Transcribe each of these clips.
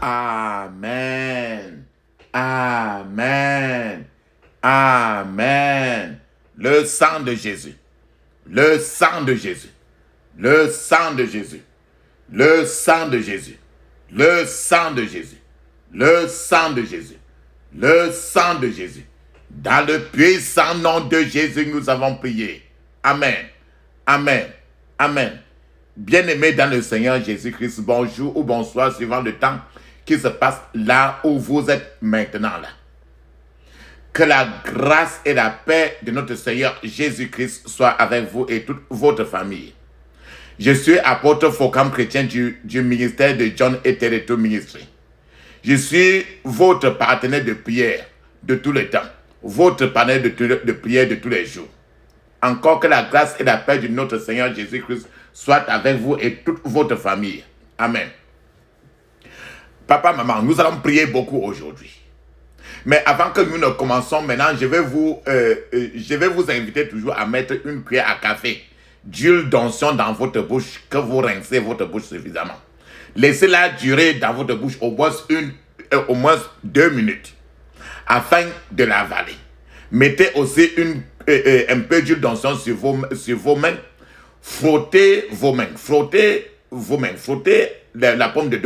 Amen. Amen. Amen. Le sang de Jésus. Le sang de Jésus. Le sang de Jésus. Le sang de Jésus. Le sang de Jésus. Le sang de Jésus. Le sang de Jésus. Dans le puissant nom de Jésus, nous avons prié. Amen. Amen. Amen. Bien-aimés dans le Seigneur Jésus-Christ, bonjour ou bonsoir, suivant le temps qui se passe là où vous êtes maintenant là. Que la grâce et la paix de notre Seigneur Jésus-Christ soient avec vous et toute votre famille. Je suis apôtre Focam chrétien du ministère de John et Tereto Ministry. Je suis votre partenaire de prière de tous les temps, votre partenaire de prière de tous les jours. Encore que la grâce et la paix de notre Seigneur Jésus-Christ soient avec vous et toute votre famille. Amen. Papa, maman, nous allons prier beaucoup aujourd'hui. Mais avant que nous ne commençons maintenant, je vais vous inviter toujours à mettre une cuillère à café d'huile d'onction dans votre bouche, que vous rincez votre bouche suffisamment. Laissez-la durer dans votre bouche au moins 2 minutes afin de l'avaler. Mettez aussi un peu d'huile d'onction sur vos mains. Frottez vos mains. Frottez vos mains. Frottez la paume de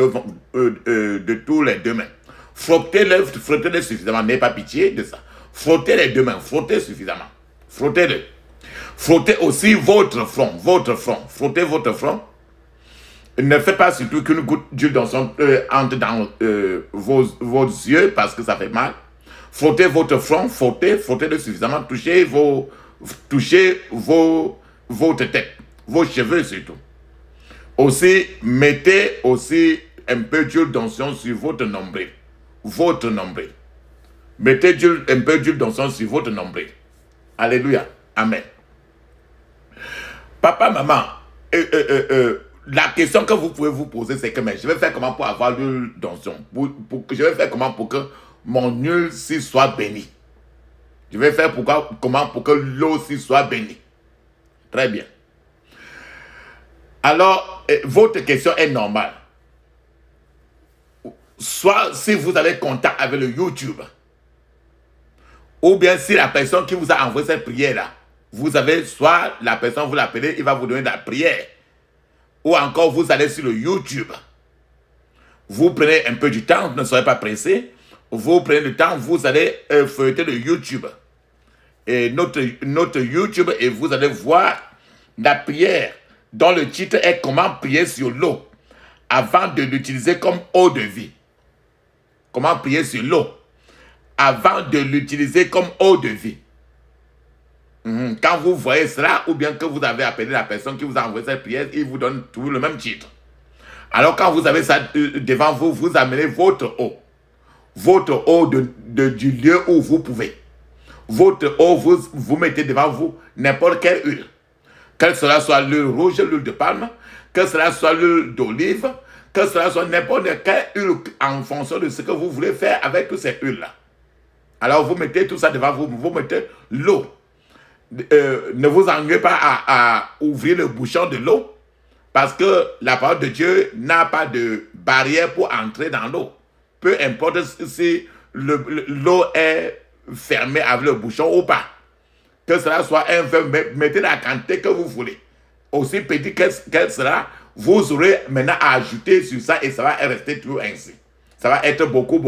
tous les 2 mains. Frottez-les suffisamment. N'ayez pas pitié de ça. Frottez les 2 mains. Frottez suffisamment. Frottez-le. Frottez aussi votre front. Votre front. Frottez votre front. Ne faites pas surtout qu'une goutte d'huile d'onction entre dans vos yeux parce que ça fait mal. Frottez votre front. Frottez-le suffisamment. Touchez votre tête. Vos cheveux surtout. Aussi, mettez aussi un peu d'huile d'onction sur votre nombril. Votre nombril. Mettez un peu d'huile d'onction sur votre nombril. Alléluia. Amen. Papa, maman, la question que vous pouvez vous poser, c'est que je vais faire comment pour avoir l'huile d'onction? Je vais faire comment pour que mon huile s'y soit bénie? Je vais faire comment pour que l'eau s'y soit bénie? Très bien. Alors, votre question est normale. Soit si vous avez contact avec le YouTube, ou bien si la personne qui vous a envoyé cette prière-là, vous avez soit la personne, vous l'appelez, il va vous donner de la prière, ou encore vous allez sur le YouTube. Vous prenez un peu du temps, ne soyez pas pressé, vous prenez le temps, vous allez feuilleter le YouTube. Et notre YouTube, et vous allez voir la prière dont le titre est « Comment prier sur l'eau avant de l'utiliser comme eau de vie ». Comment prier sur l'eau avant de l'utiliser comme eau de vie. Quand vous voyez cela, ou bien que vous avez appelé la personne qui vous a envoyé cette prière, il vous donne toujours le même titre. Alors quand vous avez ça devant vous, vous amenez votre eau. Votre eau du lieu où vous pouvez. Votre eau, vous mettez devant vous n'importe quelle huile. Que cela soit l'huile rouge, l'huile de palme, que cela soit l'huile d'olive, que cela soit n'importe quelle huile en fonction de ce que vous voulez faire avec toutes ces huiles-là. Alors vous mettez tout ça devant vous, vous mettez l'eau. Ne vous ennuyez pas à ouvrir le bouchon de l'eau, parce que la parole de Dieu n'a pas de barrière pour entrer dans l'eau. Peu importe si l'eau est fermée avec le bouchon ou pas. Que cela soit un verre, mettez la quantité que vous voulez. Aussi petit qu'elle sera, vous aurez maintenant à ajouter sur ça et ça va rester toujours ainsi. Ça va être beaucoup.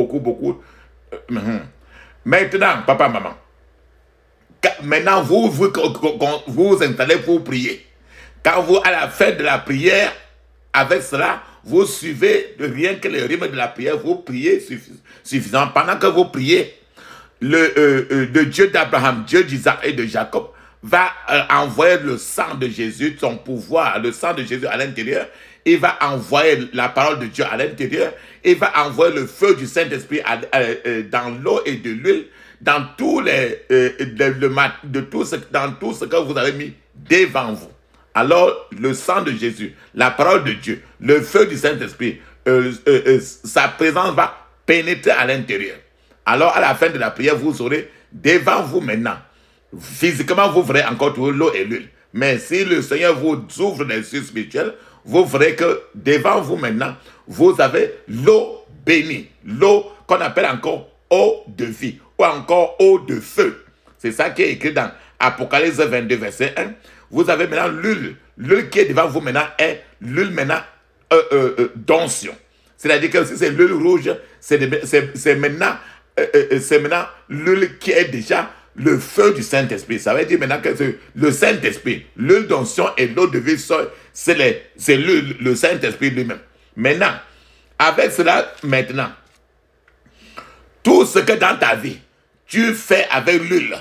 Maintenant, papa, maman, maintenant vous vous installez pour prier. Quand vous, à la fin de la prière, avec cela, vous suivez rien que le rythme de la prière, vous priez suffisamment. Pendant que vous priez, le Dieu d'Abraham, Dieu d'Isaac et de Jacob va envoyer le sang de Jésus, son pouvoir, le sang de Jésus à l'intérieur. Il va envoyer la parole de Dieu à l'intérieur. Il va envoyer le feu du Saint-Esprit dans l'eau et de l'huile, dans tout ce que vous avez mis devant vous. Alors, le sang de Jésus, la parole de Dieu, le feu du Saint-Esprit, sa présence va pénétrer à l'intérieur. Alors, à la fin de la prière, vous aurez devant vous maintenant physiquement, vous verrez encore toujours l'eau et l'huile. Mais si le Seigneur vous ouvre les yeux spirituels, vous verrez que devant vous maintenant, vous avez l'eau bénie. L'eau qu'on appelle encore eau de vie ou encore eau de feu. C'est ça qui est écrit dans Apocalypse 22, verset 1. Vous avez maintenant l'huile. L'huile qui est devant vous maintenant est l'huile maintenant d'onction. C'est-à-dire que si c'est l'huile rouge, c'est maintenant l'huile qui est déjà le feu du Saint-Esprit. Ça veut dire maintenant que le Saint-Esprit, l'huile d'onction et l'eau de vie, c'est le Saint-Esprit lui-même. Maintenant, avec cela, maintenant, tout ce que dans ta vie, tu fais avec l'huile,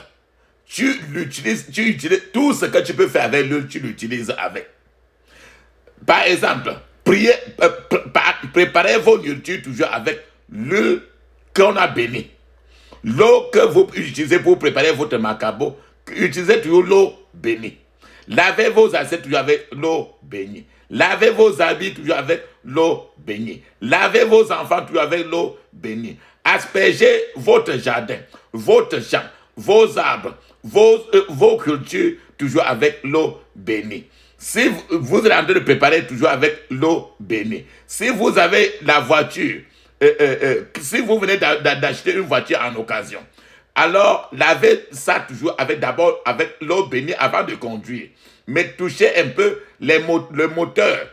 tu utilises tout ce que tu peux faire avec l'huile, tu l'utilises avec. Par exemple, préparez vos nourritures toujours avec l'huile qu'on a bénie. L'eau que vous utilisez pour préparer votre macabo, utilisez toujours l'eau bénie. Lavez vos assiettes toujours avec l'eau bénie. Lavez vos habits toujours avec l'eau bénie. Lavez vos enfants toujours avec l'eau bénie. Aspergez votre jardin, votre champ, vos arbres, vos cultures toujours avec l'eau bénie. Si vous êtes en train de préparer toujours avec l'eau bénie. Si vous avez la voiture, si vous venez d'acheter une voiture en occasion, alors lavez ça toujours d'abord avec l'eau bénie avant de conduire. Mais touchez un peu le moteur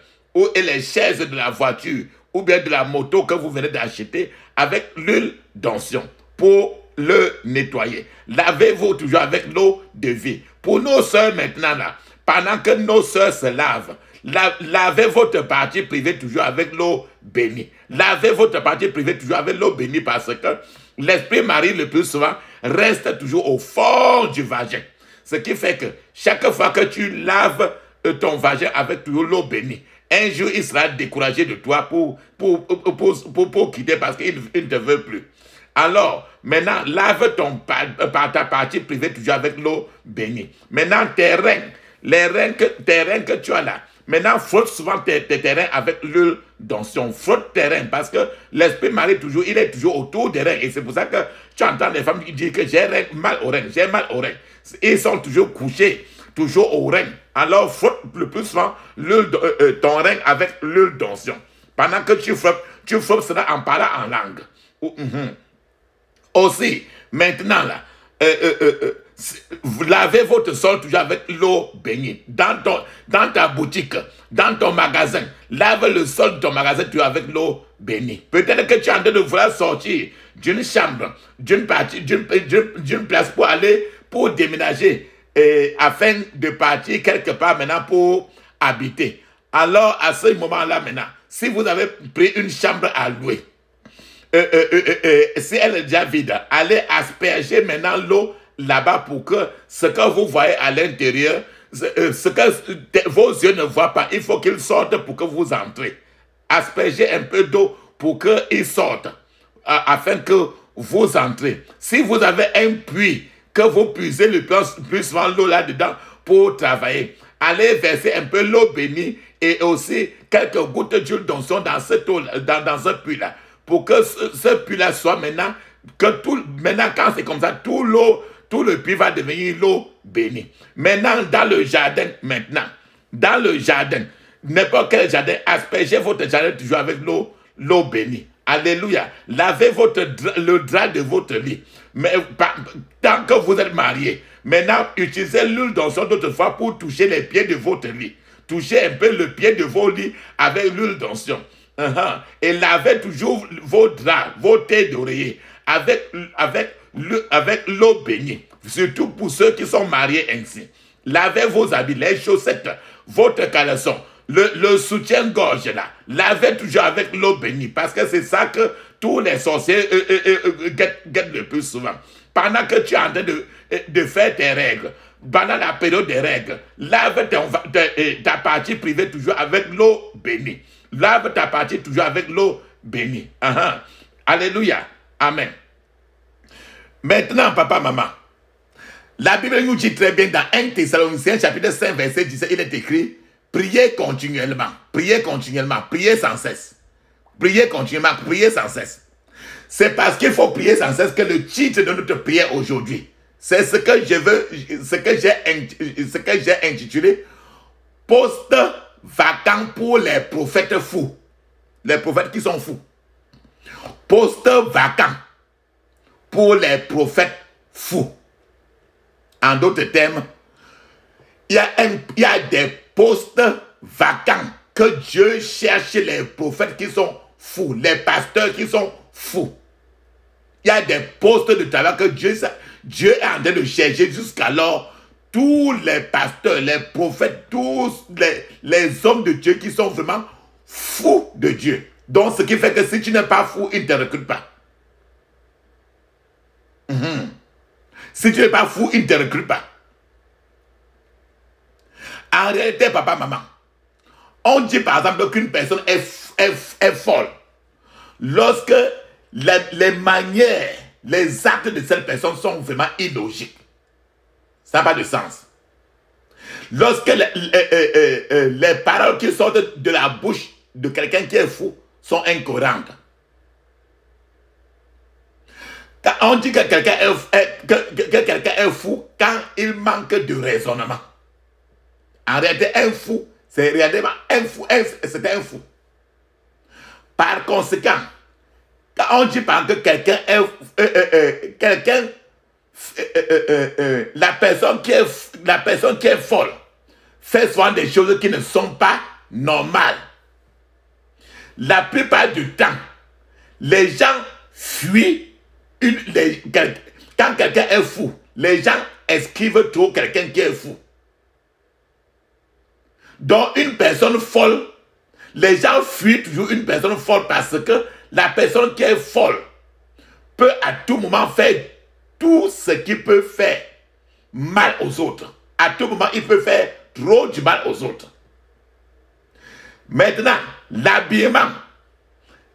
et les chaises de la voiture ou bien de la moto que vous venez d'acheter avec l'huile d'onction pour le nettoyer. Lavez-vous toujours avec l'eau de vie. Pour nos sœurs maintenant là, pendant que nos sœurs se lavent, lavez votre partie privée toujours avec l'eau bénie. Lavez votre partie privée toujours avec l'eau bénie parce que l'Esprit Marie le plus souvent reste toujours au fond du vagin. Ce qui fait que chaque fois que tu laves ton vagin avec toujours l'eau bénie, un jour il sera découragé de toi pour quitter parce qu'il ne te veut plus. Alors, maintenant, lave ta partie privée toujours avec l'eau bénie. Maintenant, tes reins que tu as là, maintenant, frotte souvent tes reins avec l'huile d'onction. Frotte tes reins parce que l'Esprit Marie, il est toujours autour des reins. Et c'est pour ça que tu entends les femmes qui disent que j'ai mal aux reins, j'ai mal aux reins. Ils sont toujours couchés, toujours aux reins. Alors, frotte le plus souvent ton rein avec l'huile d'onction. Pendant que tu frottes cela en parlant en langue. Aussi, maintenant là, lavez votre sol toujours avec l'eau bénie. Dans ta boutique, dans ton magasin, lave le sol de ton magasin toujours avec l'eau bénie. Peut-être que tu es en train de vouloir sortir d'une chambre, d'une place pour déménager, afin de partir quelque part maintenant pour habiter. Alors, à ce moment-là maintenant, si vous avez pris une chambre à louer, si elle est déjà vide, allez asperger maintenant l'eau là-bas pour que ce que vous voyez à l'intérieur, ce que vos yeux ne voient pas, il faut qu'ils sortent pour que vous entrez. Aspergez un peu d'eau pour qu'ils sortent, afin que vous entrez. Si vous avez un puits, que vous puisez le plus souvent l'eau là-dedans pour travailler, allez verser un peu l'eau bénie et aussi quelques gouttes d'huile d'onction dans cette eau, dans ce puits-là. Pour que ce puits-là soit maintenant, maintenant quand c'est comme ça, tout le puits va devenir l'eau bénie. Maintenant, dans le jardin, n'importe quel jardin, aspergez votre jardin toujours avec l'eau bénie. Alléluia. Lavez le drap de votre lit. Mais tant que vous êtes mariés, maintenant, utilisez l'huile d'onction d'autres fois pour toucher les pieds de votre lit. Touchez un peu le pied de vos lits avec l'huile d'onction. Et lavez toujours vos draps, vos têtes d'oreiller avec l'eau bénie. Surtout pour ceux qui sont mariés ainsi. Lavez vos habits, les chaussettes, votre caleçon, le soutien-gorge là. Lavez toujours avec l'eau bénie parce que c'est ça que tous les sorciers guettent le plus souvent. Pendant que tu es en train de faire tes règles, pendant la période des règles, lave ta partie privée toujours avec l'eau bénie. Lave ta partie toujours avec l'eau bénie. Alléluia. Amen. Maintenant, papa, maman, la Bible nous dit très bien dans 1 Thessaloniciens chapitre 5 verset 17, il est écrit, priez continuellement, priez sans cesse. Priez continuellement, priez sans cesse. C'est parce qu'il faut prier sans cesse que le titre de notre prière aujourd'hui, C'est ce que je veux, ce que j'ai intitulé poste vacant pour les prophètes fous. Les prophètes qui sont fous. Poste vacant pour les prophètes fous. En d'autres termes, il y a des postes vacants que Dieu cherche les prophètes qui sont fous, les pasteurs qui sont fous. Il y a des postes de travail que Dieu est en train de chercher jusqu'alors. Tous les pasteurs, les prophètes, tous les hommes de Dieu qui sont vraiment fous de Dieu. Donc, ce qui fait que si tu n'es pas fou, il ne te recrute pas. Si tu n'es pas fou, il ne te recrute pas. En réalité, papa, maman, on dit par exemple qu'une personne est folle lorsque les manières, les actes de cette personne sont vraiment illogiques. Ça n'a pas de sens. Lorsque les paroles qui sortent de la bouche de quelqu'un qui est fou sont incohérentes. Quand on dit que quelqu'un est fou quand il manque de raisonnement. En réalité, un fou, c'est réellement un fou, c'est un fou. Par conséquent, quand on dit par que quelqu'un est la personne qui est folle fait souvent des choses qui ne sont pas normales. La plupart du temps, les gens fuient quand quelqu'un est fou. Les gens esquivent trop quelqu'un qui est fou. Donc une personne folle, les gens fuient toujours une personne folle parce que la personne qui est folle peut à tout moment faire tout ce qui peut faire mal aux autres. À tout moment, il peut faire trop du mal aux autres. Maintenant, l'habillement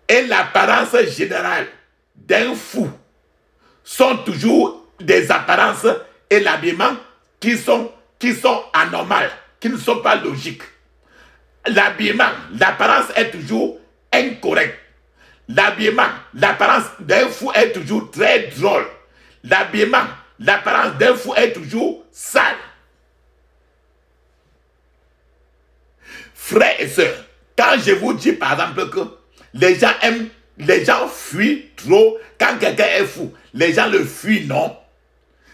et l'apparence générale d'un fou sont toujours des apparences et l'habillement qui sont anormales, qui ne sont pas logiques. L'habillement, l'apparence est toujours incorrecte. L'habillement, l'apparence d'un fou est toujours très drôle. L'habillement, l'apparence d'un fou est toujours sale. Frères et sœurs, quand je vous dis par exemple que les gens fuient trop quand quelqu'un est fou, les gens le fuient, non.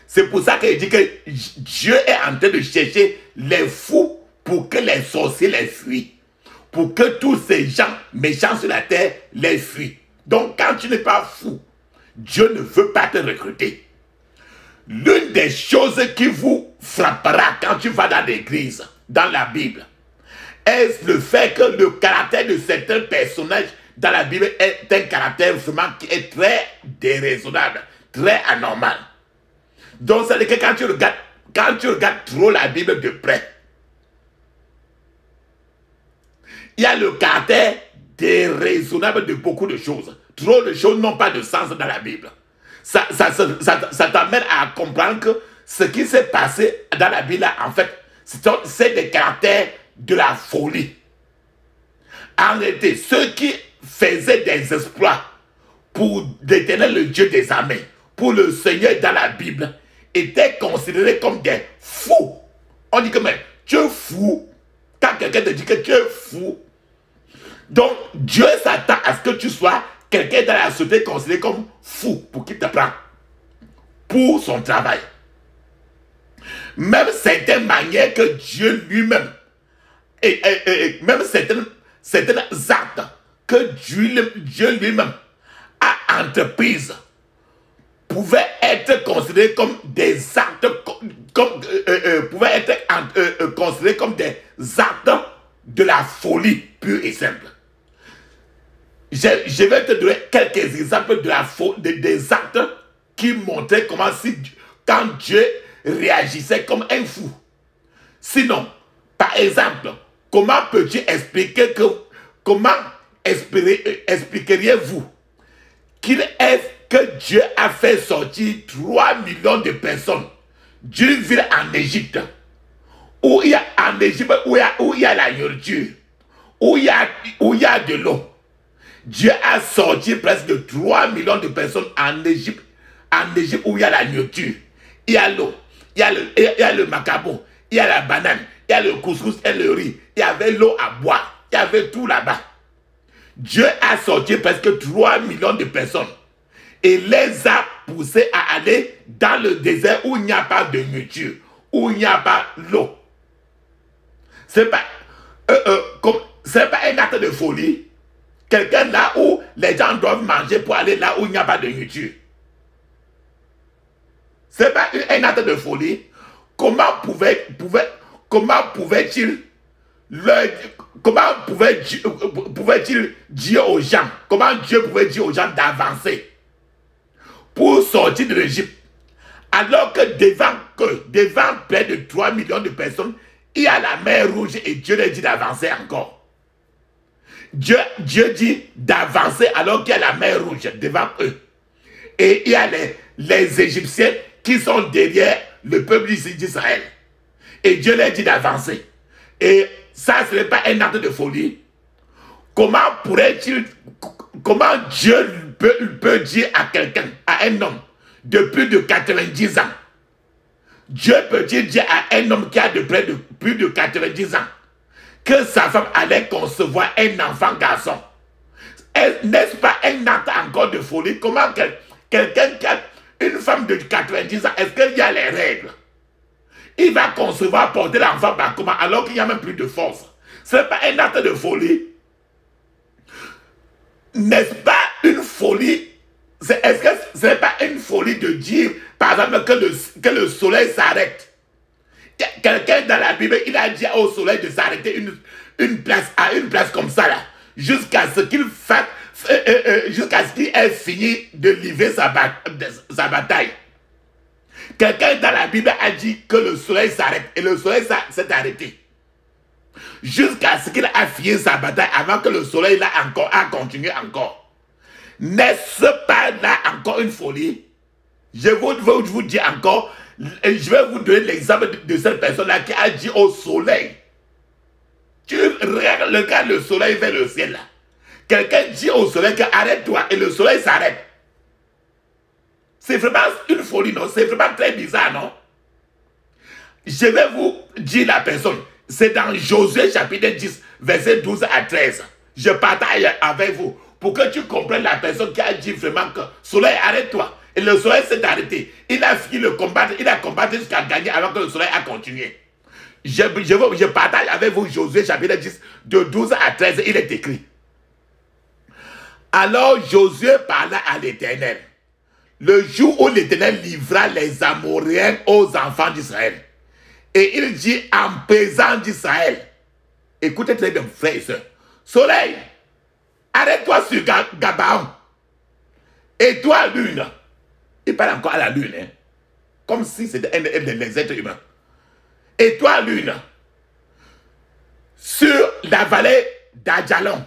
C'est pour ça qu'il dit que Dieu est en train de chercher les fous pour que les sorciers les fuient. Pour que tous ces gens méchants sur la terre les fuient. Donc quand tu n'es pas fou, Dieu ne veut pas te recruter. L'une des choses qui vous frappera quand tu vas dans l'église, dans la Bible, est le fait que le caractère de certains personnages dans la Bible est un caractère vraiment qui est très déraisonnable, très anormal. Donc, c'est que quand tu regardes trop la Bible de près, il y a le caractère déraisonnable de beaucoup de choses. Trop de choses n'ont pas de sens dans la Bible. Ça t'amène à comprendre que ce qui s'est passé dans la Bible, en fait, c'est des caractères de la folie. En réalité, ceux qui faisaient des exploits pour l'Éternel, le Dieu des armées, pour le Seigneur dans la Bible, étaient considérés comme des fous. On dit que mais tu es fou. Quand quelqu'un te dit que tu es fou, donc Dieu s'attend à ce que tu sois quelqu'un dans la société considéré comme fou pour qu'il te prenne pour son travail. Même certaines manières que Dieu lui-même et même certaines actes que Dieu lui-même a entreprises pouvaient être considérés comme des actes pouvaient être considérés comme des actes de la folie pure et simple. Je vais te donner quelques exemples des actes qui montraient comment quand Dieu réagissait comme un fou. Sinon, par exemple, comment peux-tu expliquer comment expliqueriez-vous que Dieu a fait sortir 3 millions de personnes d'une ville en Égypte, où il y a la nourriture, où il y a de l'eau. Dieu a sorti presque 3 millions de personnes en Égypte où il y a la nourriture. il y a l'eau, il y a le macabo, il y a la banane, il y a le couscous et le riz. Il y avait l'eau à boire, il y avait tout là-bas. Dieu a sorti presque 3 millions de personnes et les a poussés à aller dans le désert où il n'y a pas de nourriture, où il n'y a pas l'eau. Ce n'est pas, pas un acte de folie. Quelqu'un là où les gens doivent manger pour aller là où il n'y a pas de nourriture. Ce n'est pas un acte de folie. Comment pouvait-il dire aux gens, comment Dieu pouvait dire aux gens d'avancer pour sortir de l'Égypte, alors que devant près de 3 millions de personnes, il y a la mer rouge et Dieu leur dit d'avancer encore. Dieu dit d'avancer alors qu'il y a la mer rouge devant eux. Et il y a les Égyptiens qui sont derrière le peuple d'Israël. Et Dieu leur dit d'avancer. Et ça, ce n'est pas un acte de folie. Comment Dieu peut dire à quelqu'un, à un homme de plus de 90 ans, Dieu peut-il dire à un homme qui a plus de 90 ans que sa femme allait concevoir un enfant garçon? N'est-ce pas un acte encore de folie? Comment quelqu'un qui a une femme de 90 ans, est-ce qu'il y a les règles? Il va concevoir, porter l'enfant par comment alors qu'il n'y a même plus de force? Ce n'est pas un acte de folie. N'est-ce pas une folie? Est-ce que ce n'est pas une folie de dire, par exemple, que le soleil s'arrête? Quelqu'un dans la Bible, il a dit au soleil de s'arrêter à une place comme ça, là, jusqu'à ce qu'il ait fini de livrer sa bataille. Quelqu'un dans la Bible a dit que le soleil s'arrête, et le soleil s'est arrêté jusqu'à ce qu'il a fini sa bataille avant que le soleil là a continué encore. N'est-ce pas là encore une folie? Je vais vous dire encore, je vais vous donner l'exemple de cette personne-là qui a dit au soleil, tu regardes le soleil vers le ciel là. Quelqu'un dit au soleil que arrête-toi et le soleil s'arrête. C'est vraiment une folie, non? C'est vraiment très bizarre, non? Je vais vous dire la personne. C'est dans Josué chapitre 10, verset 12 à 13. Je partage avec vous pour que tu comprennes la personne qui a dit vraiment que soleil, arrête-toi. Et le soleil s'est arrêté. Il a fini le combat. Il a combattu jusqu'à gagner avant que le soleil a continué. Je partage avec vous Josué chapitre 10, de 12 à 13. Il est écrit. Alors Josué parla à l'Éternel le jour où l'Éternel livra les Amoréens aux enfants d'Israël. Et il dit en présence d'Israël, écoutez très bien, frères et sœurs, soleil, arrête-toi sur Gabaon. Et toi, lune, il parle encore à la lune, hein, comme si c'était un des êtres humains. Et toi, lune, sur la vallée d'Adjalon.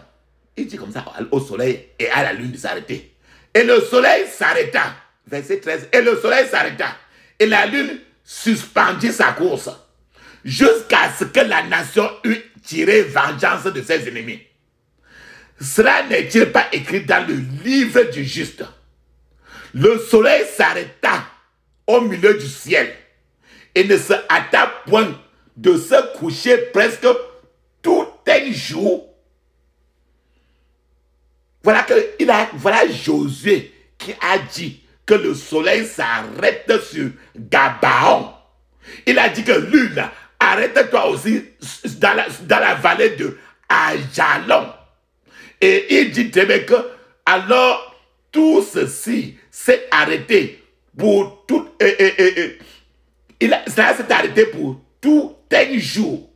Il dit comme ça au soleil et à la lune de s'arrêter. Et le soleil s'arrêta. Verset 13. Et le soleil s'arrêta. Et la lune suspendit sa course. Jusqu'à ce que la nation eût tiré vengeance de ses ennemis. Cela n'est-il pas écrit dans le livre du juste? Le soleil s'arrêta au milieu du ciel. Et ne se hâta point de se coucher presque tout un jour. Voilà Josué qui a dit que le soleil s'arrête sur Gabaon. Il a dit que lune, arrête-toi aussi dans la vallée de Ajalon. Et il dit très bien que alors tout ceci s'est arrêté pour tout. Ça s'est arrêté pour tout un jour.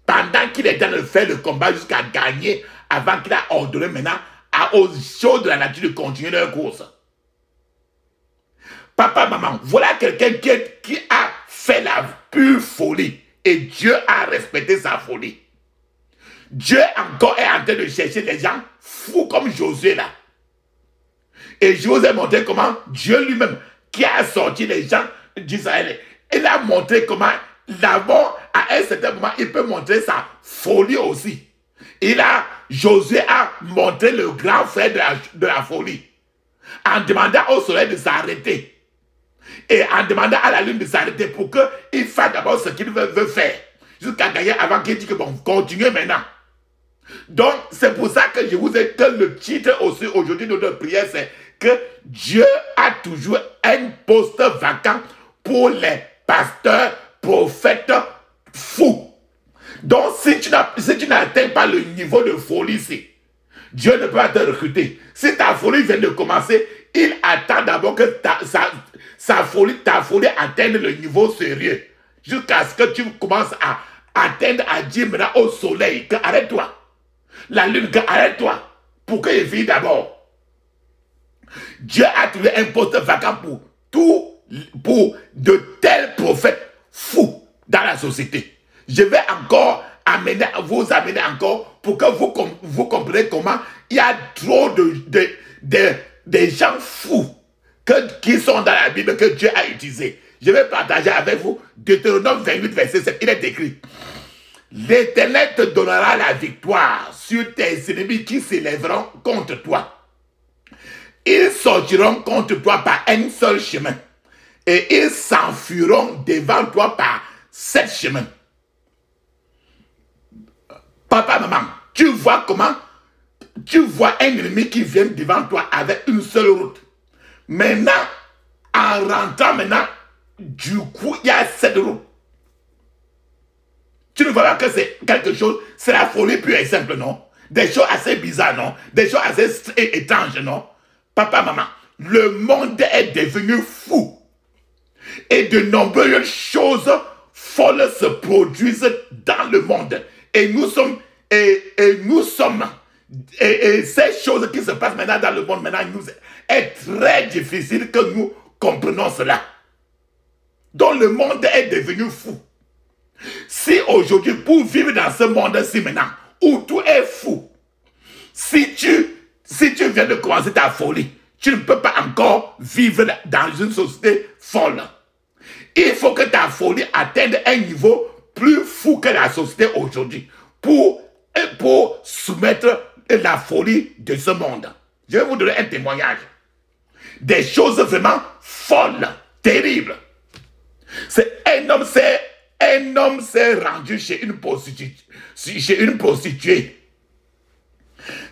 Pendant qu'il est en train de faire le combat jusqu'à gagner, avant qu'il a ordonné maintenant aux choses de la nature de continuer leur course. Papa, maman, voilà quelqu'un qui a fait la pure folie. Et Dieu a respecté sa folie. Dieu encore est en train de chercher des gens fous comme Josué là. Et je vous ai montré comment Dieu lui-même, qui a sorti les gens d'Israël, il a montré comment d'abord, à un certain moment, il peut montrer sa folie aussi. Josué a montré le grand frère de la folie en demandant au soleil de s'arrêter. et en demandant à la lune de s'arrêter pour qu'il fasse d'abord ce qu'il veut faire. Jusqu'à gagner avant qu'il dise que bon, continuez maintenant. Donc, c'est pour ça que je vous ai que le titre aussi aujourd'hui de notre prière, c'est que Dieu a toujours un poste vacant pour les pasteurs, prophètes fous. Donc, si tu n'atteins pas le niveau de folie ici, Dieu ne peut pas te recruter. Si ta folie vient de commencer, il attend d'abord que ta folie atteigne le niveau sérieux. Jusqu'à ce que tu commences à atteindre, à dire maintenant au soleil que arrête-toi. La lune que arrête-toi. Pour qu'il vive d'abord. Dieu a trouvé un poste vacant pour de tels prophètes fous dans la société. Je vais encore vous amener encore pour que vous compreniez comment il y a trop de gens fous qui sont dans la Bible que Dieu a utilisé. Je vais partager avec vous Deutéronome 28, verset 7. Il est écrit: l'Éternel te donnera la victoire sur tes ennemis qui s'élèveront contre toi. Ils sortiront contre toi par un seul chemin et ils s'enfuiront devant toi par 7 chemins. Papa, maman, tu vois comment tu vois un ennemi qui vient devant toi avec une seule route. Maintenant, en rentrant maintenant, du coup, il y a 7 routes. Tu ne vois pas que c'est quelque chose, c'est la folie pure et simple, non? Des choses assez bizarres, non? Des choses assez étranges, non? Papa, maman, le monde est devenu fou. Et de nombreuses choses folles se produisent dans le monde. Et ces choses qui se passent maintenant dans le monde, maintenant, nous est très difficile que nous comprenions cela. Donc le monde est devenu fou. Si aujourd'hui, pour vivre dans ce monde-ci maintenant, où tout est fou, si tu viens de commencer ta folie, tu ne peux pas encore vivre dans une société folle. Il faut que ta folie atteigne un niveau plus fou que la société aujourd'hui pour soumettre la folie de ce monde. Je vais vous donner un témoignage. Des choses vraiment folles, terribles. Un homme s'est rendu chez une prostituée.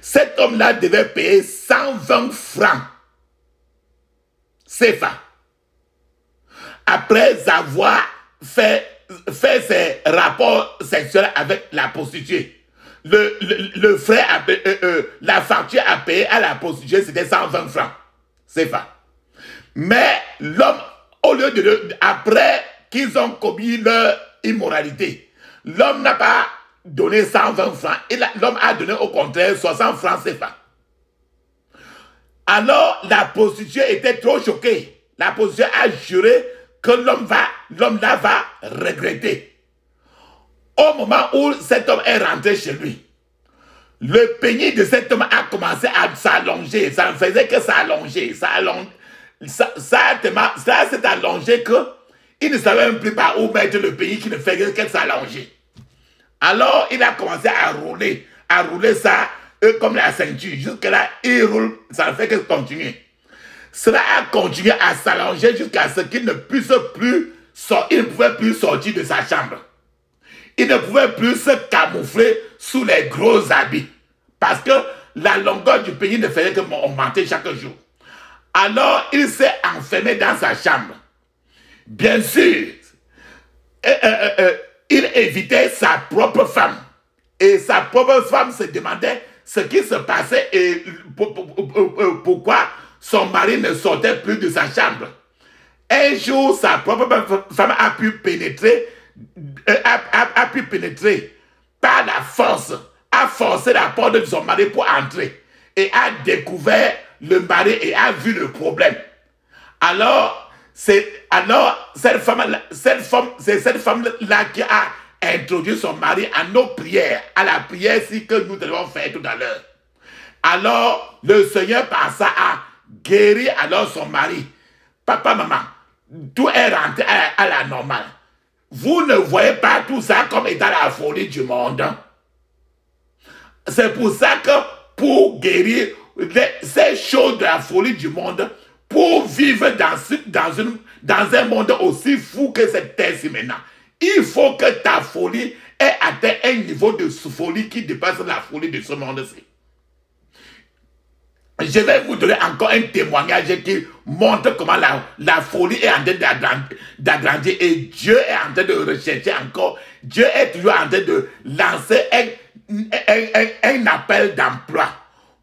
Cet homme-là devait payer 120 francs CFA. Après avoir fait ses rapports sexuels avec la prostituée. Le frais, la facture à payer à la prostituée, c'était 120 francs CFA. Mais l'homme, au lieu après qu'ils ont commis leur immoralité, l'homme n'a pas donné 120 francs. L'homme a donné au contraire 60 francs CFA. Alors la prostituée était trop choquée. La prostituée a juré que l'homme-là va regretter. Au moment où cet homme est rentré chez lui, le pénis de cet homme a commencé à s'allonger. Ça ne faisait que s'allonger. Ça s'est allongé qu'il ne savait même plus par où mettre le pénis qui ne faisait que s'allonger. Alors, il a commencé à rouler ça comme la ceinture. Jusque-là, il roule, ça ne fait que continuer. Cela a continué à s'allonger jusqu'à ce qu'il ne puisse plus sortir. Il ne pouvait plus sortir de sa chambre. Il ne pouvait plus se camoufler sous les gros habits. Parce que la longueur du pénis ne faisait que augmenter chaque jour. Alors, il s'est enfermé dans sa chambre. Bien sûr, il évitait sa propre femme. Et sa propre femme se demandait ce qui se passait et pourquoi son mari ne sortait plus de sa chambre. Un jour, sa propre femme a pu pénétrer par la force, a forcé la porte de son mari pour entrer et a découvert le mari et a vu le problème. Alors, c'est cette femme-là qui a introduit son mari à nos prières, à la prière que nous devons faire tout à l'heure. Alors, le Seigneur par ça a guéri alors son mari. Papa, maman, tout est rentré à la normale. Vous ne voyez pas tout ça comme étant la folie du monde. C'est pour ça que pour guérir ces choses de la folie du monde, pour vivre dans un monde aussi fou que cette terre-ci maintenant, il faut que ta folie ait atteint un niveau de folie qui dépasse la folie de ce monde-ci. Je vais vous donner encore un témoignage qui montre comment la folie est en train d'agrandir et Dieu est en train de rechercher encore. Dieu est toujours en train de lancer un appel d'emploi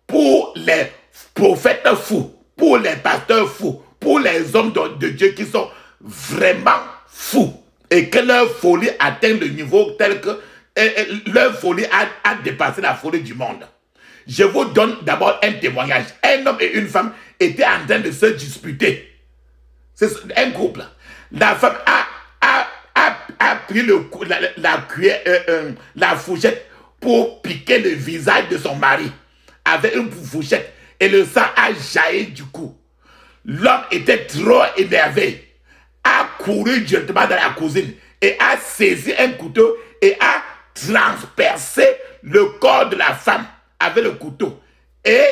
pour les prophètes fous, pour les pasteurs fous, pour les hommes de Dieu qui sont vraiment fous et que leur folie atteint le niveau tel que leur folie a dépassé la folie du monde. Je vous donne d'abord un témoignage. Un homme et une femme étaient en train de se disputer. C'est un couple. La femme a pris la fourchette pour piquer le visage de son mari avec une fourchette et le sang a jailli du cou. L'homme était trop énervé, a couru directement dans la cuisine et a saisi un couteau et a transpercé le corps de la femme avec le couteau. Et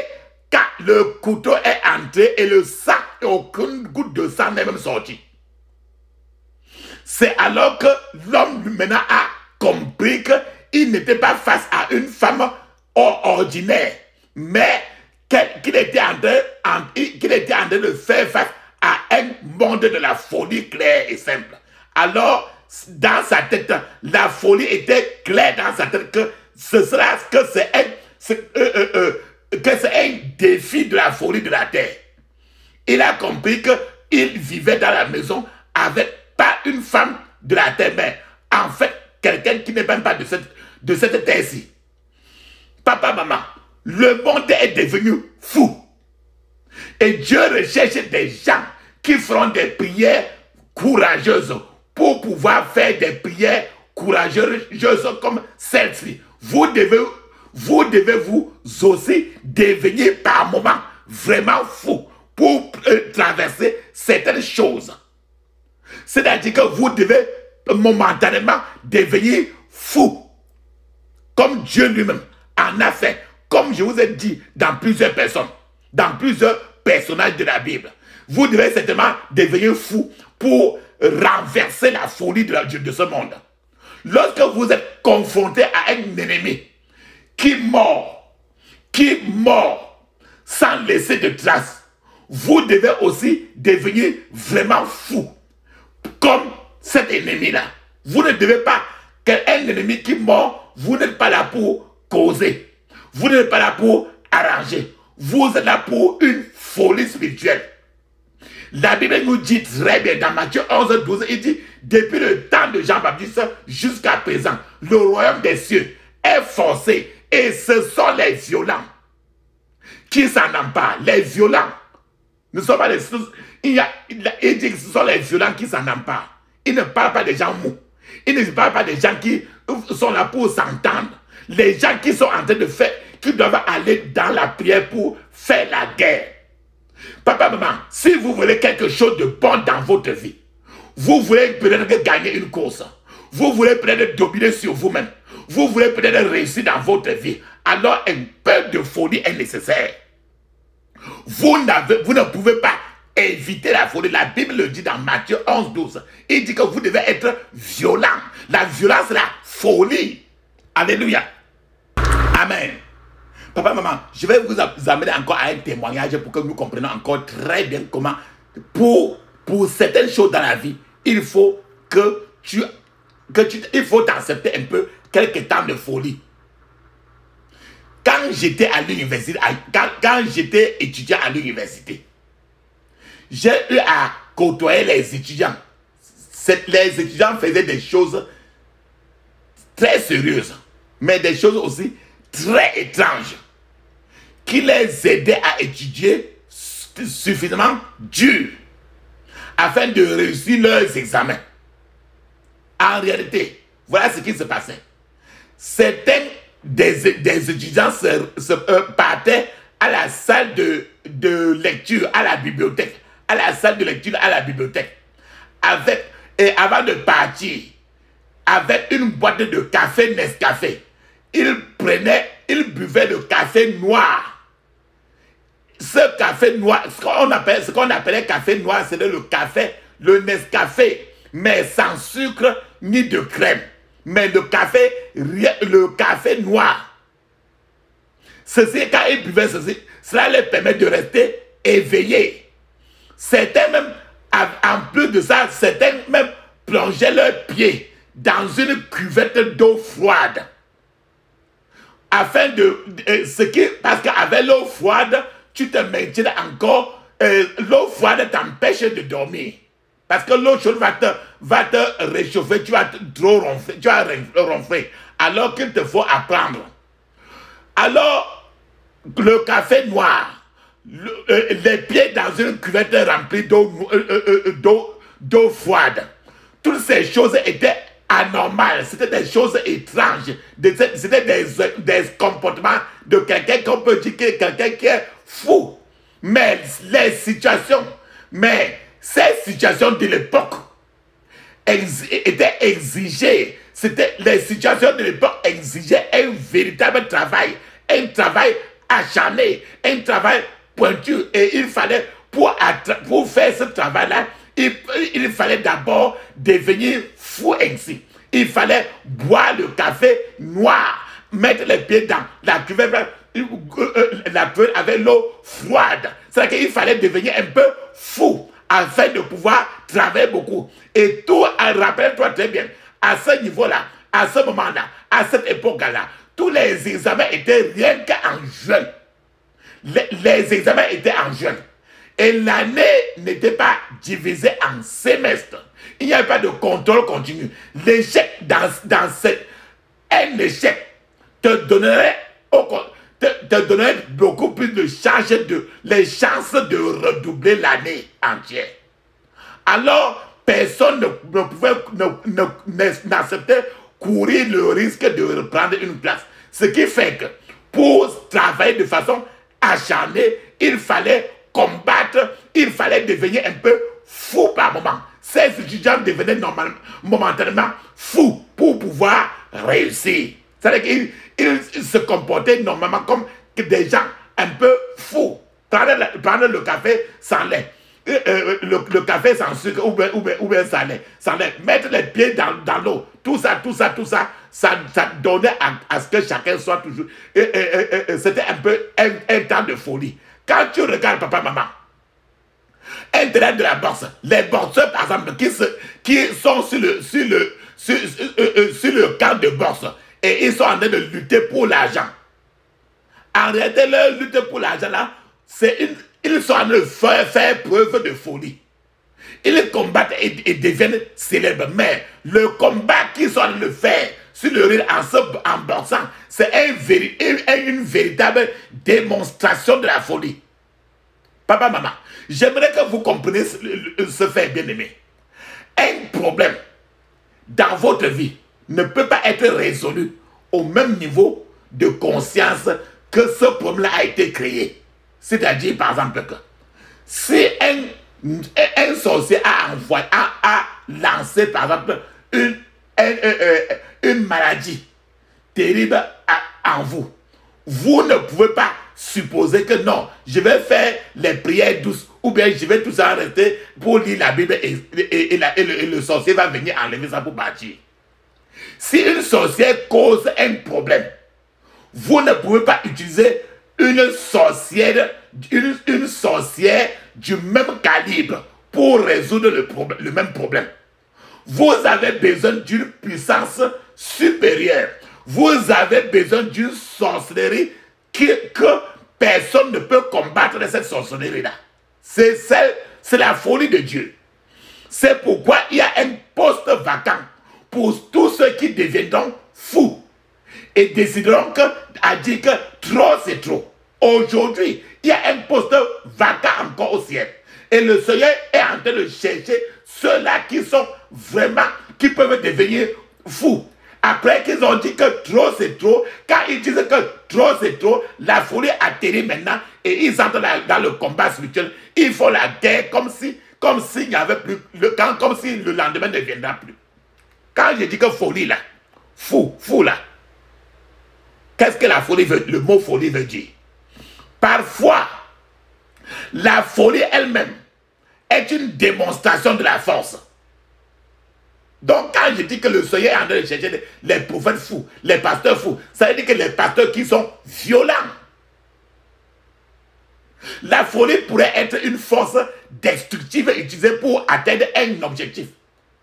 quand le couteau est entré et le sang, aucune goutte de sang n'est même sorti. C'est alors que l'homme maintenant a compris qu'il n'était pas face à une femme ordinaire, mais qu'il était en train de faire face à un monde de la folie claire et simple. Alors, dans sa tête, la folie était claire dans sa tête que c'est un défi de la folie de la terre. Il a compris qu'il vivait dans la maison avec pas une femme de la terre, mais en fait quelqu'un qui n'est même pas de cette terre-ci. Papa, maman, le monde est devenu fou. Et Dieu recherche des gens qui feront des prières courageuses pour pouvoir faire des prières courageuses comme celle-ci. Vous devez vous aussi devenir par moments vraiment fou pour traverser certaines choses. C'est-à-dire que vous devez momentanément devenir fou. Comme Dieu lui-même en a fait. Comme je vous ai dit dans plusieurs personnes, dans plusieurs personnages de la Bible. Vous devez certainement devenir fou pour renverser la folie de ce monde. Lorsque vous êtes confronté à un ennemi qui mord sans laisser de traces, vous devez aussi devenir vraiment fou comme cet ennemi-là. Vous ne devez pas qu'un ennemi qui mord, vous n'êtes pas là pour causer. Vous n'êtes pas là pour arranger. Vous êtes là pour une folie spirituelle. La Bible nous dit très bien dans Matthieu 11, 12, il dit, depuis le temps de Jean-Baptiste jusqu'à présent, le royaume des cieux est forcé et ce sont les violents qui s'en emparent. Les violents ne sont pas les... Il dit que ce sont les violents qui s'en emparent. Il ne parle pas des gens mous. Il ne parle pas des gens qui sont là pour s'entendre. Les gens qui sont en train de faire, qui doivent aller dans la prière pour faire la guerre. Papa, maman, si vous voulez quelque chose de bon dans votre vie, vous voulez peut-être gagner une course, vous voulez peut-être dominer sur vous-même, vous voulez peut-être réussir dans votre vie, alors un peu de folie est nécessaire. Vous ne pouvez pas éviter la folie. La Bible le dit dans Matthieu 11, 12. Il dit que vous devez être violent. La violence, c'est la folie. Alléluia. Amen. Papa, maman, je vais vous amener encore à un témoignage pour que nous comprenions encore très bien comment, pour certaines choses dans la vie, il faut il faut t'accepter un peu quelques temps de folie. Quand j'étais à l'université, quand j'étais étudiant à l'université, j'ai eu à côtoyer les étudiants. Les étudiants faisaient des choses très sérieuses, mais des choses aussi très étranges, qui les aidaient à étudier suffisamment dur afin de réussir leurs examens. En réalité, voilà ce qui se passait. Certains des étudiants partaient à la salle de lecture, à la bibliothèque, à la salle de lecture, à la bibliothèque, et avant de partir, avec une boîte de café Nescafé, ils buvaient le café noir. ce café noir, ce qu'on appelait café noir, c'était le café, le Nescafé, mais sans sucre ni de crème. Mais le café noir. Ceci, quand ils buvaient ceci, cela leur permet de rester éveillés. Certains même, en plus de ça, certains même plongeaient leurs pieds dans une cuvette d'eau froide. Afin parce qu'avec l'eau froide, tu te maintiens encore, l'eau froide t'empêche de dormir. Parce que l'eau chaude va te réchauffer, tu vas trop ronfler, tu vas ronfler, alors qu'il te faut apprendre. Alors, le café noir, les pieds dans une cuvette remplie d'eau froide, toutes ces choses étaient anormales, c'était des choses étranges, c'était des comportements de quelqu'un qu'on peut dire que quelqu'un qui est fou. Mais ces situations de l'époque étaient exigées. Les situations de l'époque exigeaient un véritable travail, un travail acharné, un travail pointu. Et il fallait, pour faire ce travail-là, il fallait d'abord devenir fou ainsi. Il fallait boire le café noir, mettre les pieds dans la cuvette avec l'eau froide. C'est-à-dire qu'il fallait devenir un peu fou afin de pouvoir travailler beaucoup. Et tout, rappelle-toi très bien, à ce niveau-là, à ce moment-là, à cette époque-là, tous les examens étaient rien qu'en juin. Les examens étaient en juin. Et l'année n'était pas divisée en semestres. Il n'y avait pas de contrôle continu. L'échec un échec te donnerait beaucoup plus de les chances de redoubler l'année entière. Alors, personne n'acceptait courir le risque de reprendre une place. Ce qui fait que pour travailler de façon acharnée, il fallait combattre, il fallait devenir un peu fou par moment. Ces étudiants devenaient momentanément fous pour pouvoir réussir. C'est-à-dire qu'ils se comportaient normalement comme des gens un peu fous. Prendre le café sans lait, le café sans sucre ou bien sans lait, mettre les pieds dans l'eau, tout ça donnait à ce que chacun soit toujours... C'était un peu un temps de folie. Quand tu regardes papa, maman, un terrain de la bourse, les boxeurs par exemple qui sont sur le camp de bourse et ils sont en train de lutter pour l'argent. En réalité, leur lutte pour l'argent là, ils sont en train de faire preuve de folie. Ils combattent et deviennent célèbres. Mais le combat qu'ils sont en train de faire sur le ring en boxant, c'est une véritable démonstration de la folie. Papa, maman, j'aimerais que vous compreniez ce fait bien aimé. Un problème dans votre vie ne peut pas être résolu au même niveau de conscience que ce problème a été créé. C'est-à-dire, par exemple, que si un sorcier a lancé, par exemple, une maladie terrible en vous, vous ne pouvez pas supposer que non, je vais faire les prières douces ou bien je vais tout ça rester pour lire la Bible et le sorcier va venir enlever ça pour partir. Si une sorcière cause un problème, vous ne pouvez pas utiliser une sorcière du même calibre pour résoudre le même problème. Vous avez besoin d'une puissance supérieure. Vous avez besoin d'une sorcellerie que personne ne peut combattre de cette sorcellerie-là. C'est la folie de Dieu. C'est pourquoi il y a un poste vacant pour tous ceux qui deviendront fous et décideront à dire que trop c'est trop. Aujourd'hui, il y a un poste vacant encore au ciel. Et le Seigneur est en train de chercher ceux-là qui sont vraiment, qui peuvent devenir fous. Après qu'ils ont dit que trop c'est trop, quand ils disent que trop c'est trop, la folie atterrit maintenant et ils entrent dans le combat spirituel. Ils font la guerre comme s'il n'y avait plus, comme si le lendemain ne viendra plus. Quand je dis que folie là, fou là, qu'est-ce que la folie veut, le mot folie veut dire? Parfois, La folie elle-même est une démonstration de la force. Donc quand je dis que le Seigneur est en train de chercher les prophètes fous, les pasteurs fous, ça veut dire que les pasteurs qui sont violents. La folie pourrait être une force destructive utilisée pour atteindre un objectif.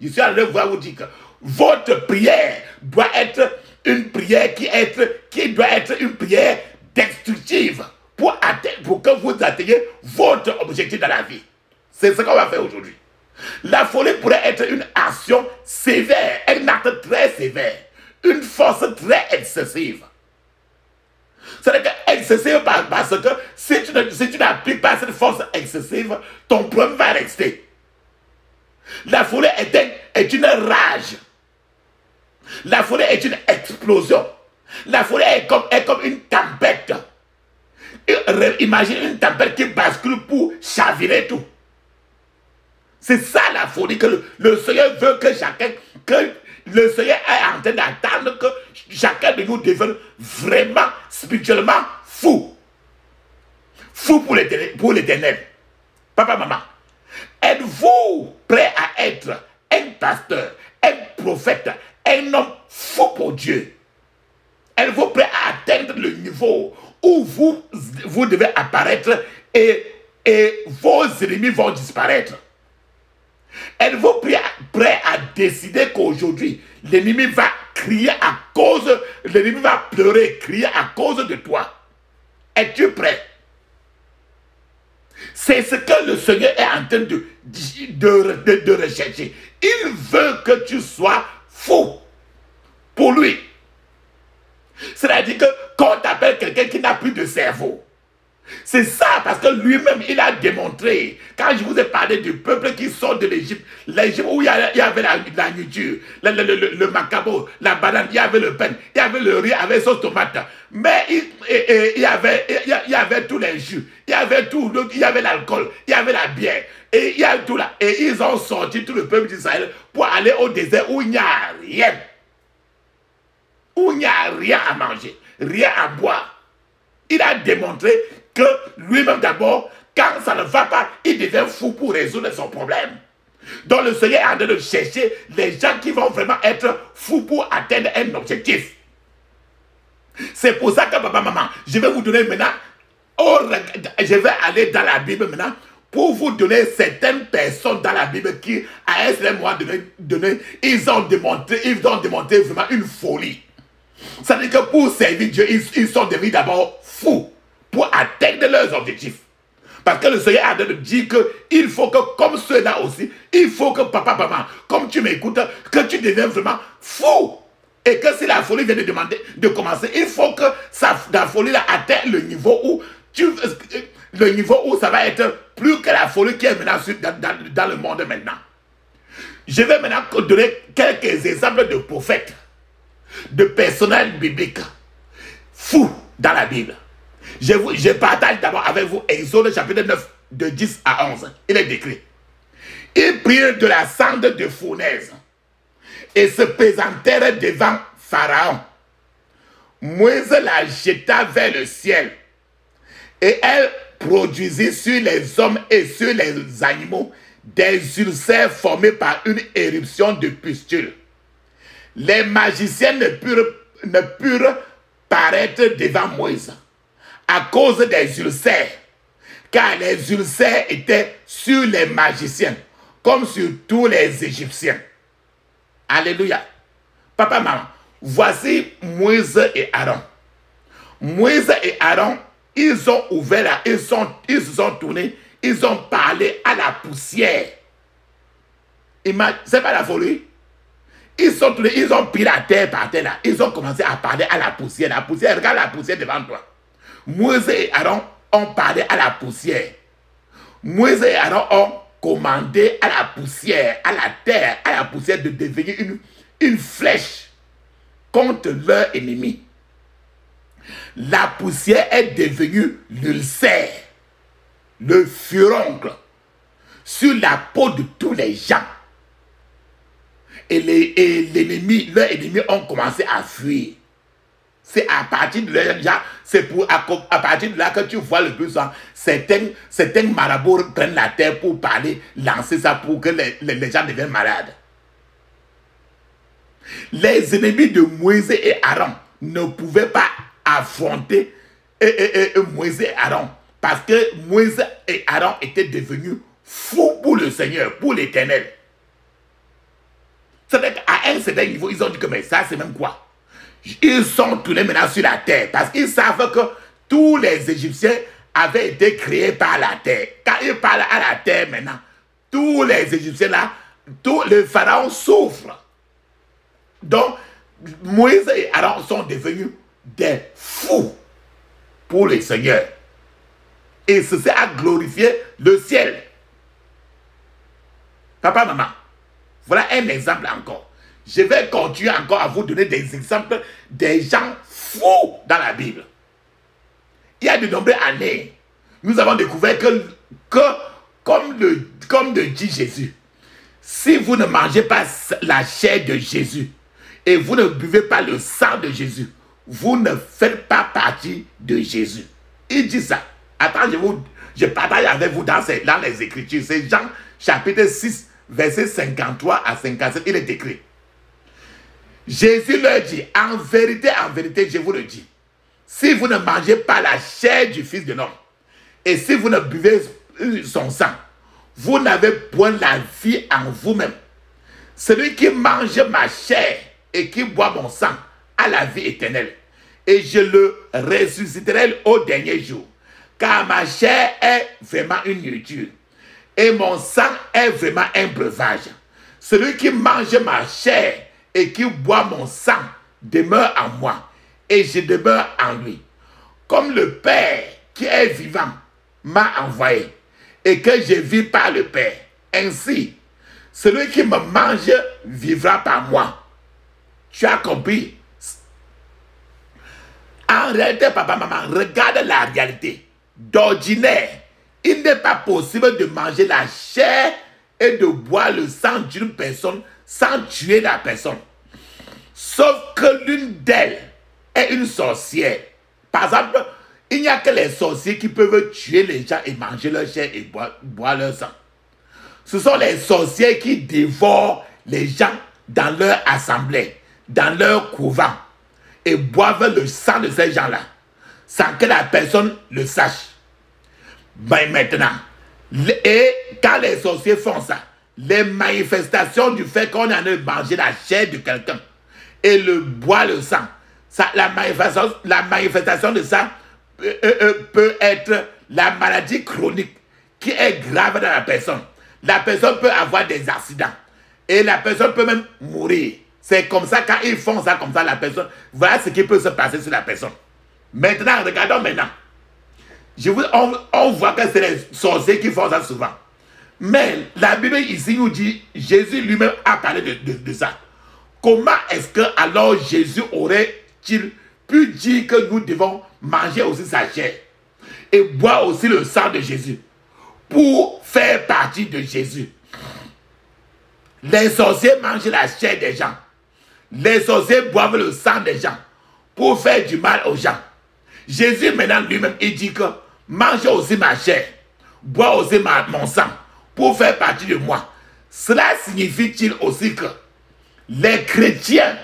Je suis en train de vous dire que votre prière doit être une prière qui doit être une prière destructive pour que vous atteigniez votre objectif dans la vie. C'est ce qu'on va faire aujourd'hui. La folie pourrait être une action sévère, un acte très sévère, une force très excessive. C'est-à-dire que excessive parce que si tu n'appliques pas cette force excessive, ton problème va rester. La folie est une rage. La folie est une explosion. La folie est comme une tempête. Imagine une tempête qui bascule pour chavirer tout. C'est ça la folie que le Seigneur veut que le Seigneur est en train d'attendre que chacun de nous devienne vraiment, spirituellement fou. Fou pour l'éternel. Papa, maman, êtes-vous prêt à être un pasteur, un prophète, un homme fou pour Dieu? Êtes-vous prêt à atteindre le niveau où vous devez apparaître et vos ennemis vont disparaître? Êtes-vous prêt à décider qu'aujourd'hui, l'ennemi va crier l'ennemi va pleurer, crier à cause de toi? Es-tu prêt? C'est ce que le Seigneur est en train de rechercher. Il veut que tu sois fou pour lui. C'est-à-dire que quand on appelle quelqu'un qui n'a plus de cerveau, c'est ça, parce que lui-même, il a démontré, quand je vous ai parlé du peuple qui sort de l'Égypte, l'Égypte où il y avait la nourriture, le macabo, la banane, il y avait le pain, il y avait le riz avec sauce tomate, mais il y avait tous les jus, il y avait tout, il y avait l'alcool, il y avait la bière, et il y a tout là. Et ils ont sorti tout le peuple d'Israël pour aller au désert où il n'y a rien. Où il n'y a rien à manger, rien à boire. Il a démontré que lui-même d'abord, quand ça ne va pas, il devient fou pour résoudre son problème. Donc le Seigneur est en train de chercher les gens qui vont vraiment être fous pour atteindre un objectif. C'est pour ça que papa, maman, je vais vous donner maintenant, je vais aller dans la Bible maintenant, pour vous donner certaines personnes dans la Bible qui, à un certain moment donné, ils ont démontré vraiment une folie. Ça veut dire que pour servir Dieu, ils sont devenus d'abord fous pour atteindre leurs objectifs. Parce que le Seigneur a dit qu'il faut que, comme ceux-là aussi, il faut que papa, maman, comme tu m'écoutes, que tu deviennes vraiment fou. Et que si la folie vient de commencer, il faut que la folie là atteigne le niveau où ça va être plus que la folie qui est maintenant dans le monde maintenant. Je vais maintenant donner quelques exemples de prophètes, de personnages bibliques fous dans la Bible. Je partage d'abord avec vous Exode chapitre 9 de 10 à 11. Il est décrit. Ils prirent de la cendre de fournaise et se présentèrent devant Pharaon. Moïse la jeta vers le ciel et elle produisit sur les hommes et sur les animaux des ulcères formés par une éruption de pustules. Les magiciens ne purent paraître devant Moïse à cause des ulcères, car les ulcères étaient sur les magiciens, comme sur tous les Égyptiens. Alléluia. Papa, maman, voici Moïse et Aaron. Moïse et Aaron, ils ont ouvert, ils se sont tournés, ils ont parlé à la poussière. C'est pas la folie. Ils sont tournés, ils ont pris la terre par terre là. Ils ont commencé à parler à la poussière. La poussière, regarde la poussière devant toi. Moïse et Aaron ont parlé à la poussière. Moïse et Aaron ont commandé à la poussière, à la terre, à la poussière de devenir une flèche contre leur ennemi. La poussière est devenue l'ulcère, le furoncle sur la peau de tous les gens. Et leurs ennemis ont commencé à fuir. C'est à partir de là, c'est à partir de là que tu vois le plus souvent certains marabouts prennent la terre pour parler, lancer ça pour que les gens deviennent malades. Les ennemis de Moïse et Aaron ne pouvaient pas affronter Moïse et Aaron parce que Moïse et Aaron étaient devenus fous pour le Seigneur, pour l'Éternel. C'est-à-dire qu'à un certain niveau, ils ont dit que mais ça c'est même quoi? Ils sont tournés maintenant sur la terre parce qu'ils savent que tous les Égyptiens avaient été créés par la terre. Quand ils parlent à la terre maintenant, tous les Égyptiens là, tous les pharaons souffrent. Donc, Moïse et Aaron sont devenus des fous pour le Seigneur. Et ceci a glorifié le ciel. Papa, maman, voilà un exemple encore. Je vais continuer encore à vous donner des exemples des gens fous dans la Bible. Il y a de nombreuses années, nous avons découvert que comme le dit Jésus, si vous ne mangez pas la chair de Jésus et vous ne buvez pas le sang de Jésus, vous ne faites pas partie de Jésus. Il dit ça. Attends, je partage avec vous dans les Écritures. C'est Jean chapitre 6, verset 53 à 57. Il est écrit. Jésus leur dit, en vérité, je vous le dis, si vous ne mangez pas la chair du Fils de l'homme, et si vous ne buvez son sang, vous n'avez point la vie en vous-même. Celui qui mange ma chair et qui boit mon sang a la vie éternelle, et je le ressusciterai au dernier jour. Car ma chair est vraiment une nourriture, et mon sang est vraiment un breuvage. Celui qui mange ma chair et qui boit mon sang demeure en moi, et je demeure en lui. Comme le Père qui est vivant m'a envoyé, et que je vis par le Père, ainsi, celui qui me mange vivra par moi. Tu as compris? En réalité, papa, maman, regarde la réalité. D'ordinaire, il n'est pas possible de manger la chair et de boire le sang d'une personne sans tuer la personne. Sauf que l'une d'elles est une sorcière. Par exemple, il n'y a que les sorciers qui peuvent tuer les gens et manger leur chair et boire leur sang. Ce sont les sorciers qui dévorent les gens dans leur assemblée, dans leur couvent, et boivent le sang de ces gens-là, sans que la personne le sache. Mais maintenant, quand les sorciers font ça, les manifestations du fait qu'on a mangé la chair de quelqu'un et le boit le sang, la manifestation de ça peut être la maladie chronique qui est grave dans la personne. La personne peut avoir des accidents et la personne peut même mourir. C'est comme ça, quand ils font ça comme ça, la personne, voilà ce qui peut se passer sur la personne. Maintenant, regardons maintenant. On voit que c'est les sorciers qui font ça souvent. Mais la Bible ici nous dit, Jésus lui-même a parlé de ça. Comment est-ce que alors Jésus aurait-il pu dire que nous devons manger aussi sa chair et boire aussi le sang de Jésus pour faire partie de Jésus? Les sorciers mangent la chair des gens. Les sorciers boivent le sang des gens pour faire du mal aux gens. Jésus maintenant lui-même, il dit que mange aussi ma chair, bois aussi mon sang pour faire partie de moi. Cela signifie-t-il aussi que les chrétiens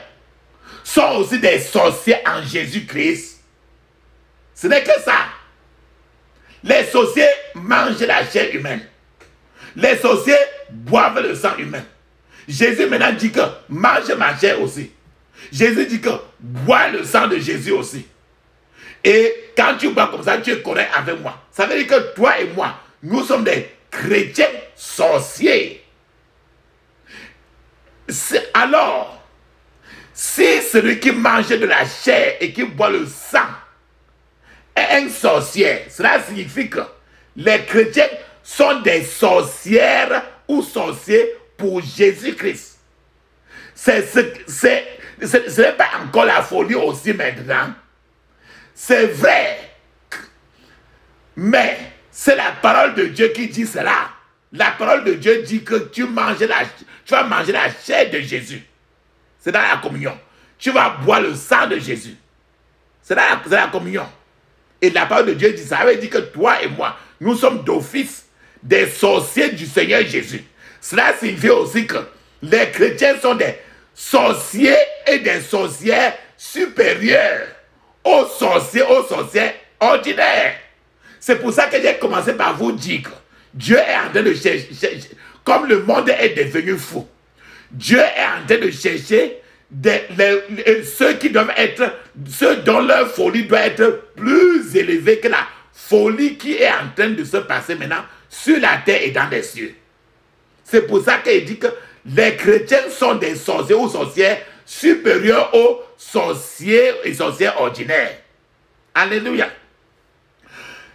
sont aussi des sorciers en Jésus-Christ? Ce n'est que ça. Les sorciers mangent la chair humaine. Les sorciers boivent le sang humain. Jésus maintenant dit que mange ma chair aussi. Jésus dit que bois le sang de Jésus aussi. Et quand tu bois comme ça, tu es correct avec moi. Ça veut dire que toi et moi, nous sommes des chrétiens sorciers. Alors, si celui qui mange de la chair et qui boit le sang est un sorcier, cela signifie que les chrétiens sont des sorcières ou sorciers pour Jésus-Christ. Ce n'est pas encore la folie aussi maintenant. C'est vrai. Mais c'est la parole de Dieu qui dit cela. La parole de Dieu dit que tu vas manger la chair de Jésus. C'est dans la communion. Tu vas boire le sang de Jésus. C'est la communion. Et la parole de Dieu dit, ça veut dire que toi et moi, nous sommes d'office des sorciers du Seigneur Jésus. Cela signifie aussi que les chrétiens sont des sorciers et des sorcières supérieurs aux sorciers ordinaires. C'est pour ça que j'ai commencé par vous dire que Dieu est en train de chercher, comme le monde est devenu fou, Dieu est en train de chercher ceux qui doivent être, ceux dont leur folie doit être plus élevée que la folie qui est en train de se passer maintenant sur la terre et dans les cieux. C'est pour ça qu'il dit que les chrétiens sont des sorciers ou sorcières supérieurs aux sorciers et sorcières ordinaires. Alléluia.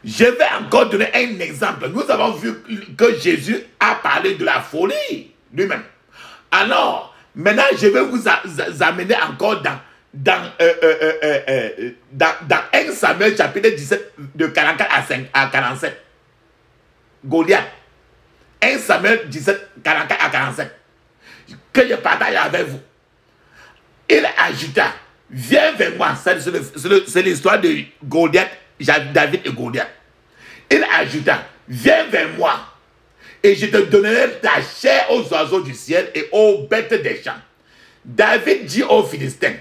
Je vais encore donner un exemple. Nous avons vu que Jésus a parlé de la folie lui-même. Alors, maintenant, je vais vous amener encore dans 1 Samuel chapitre 17 de 44 à 47. Goliath. 1 Samuel 17, 44 à 47. Que je partage avec vous. Il ajouta, viens vers moi. C'est l'histoire de Goliath, David et Goliath. Il ajouta, viens vers moi et je te donnerai ta chair aux oiseaux du ciel et aux bêtes des champs. David dit aux Philistins,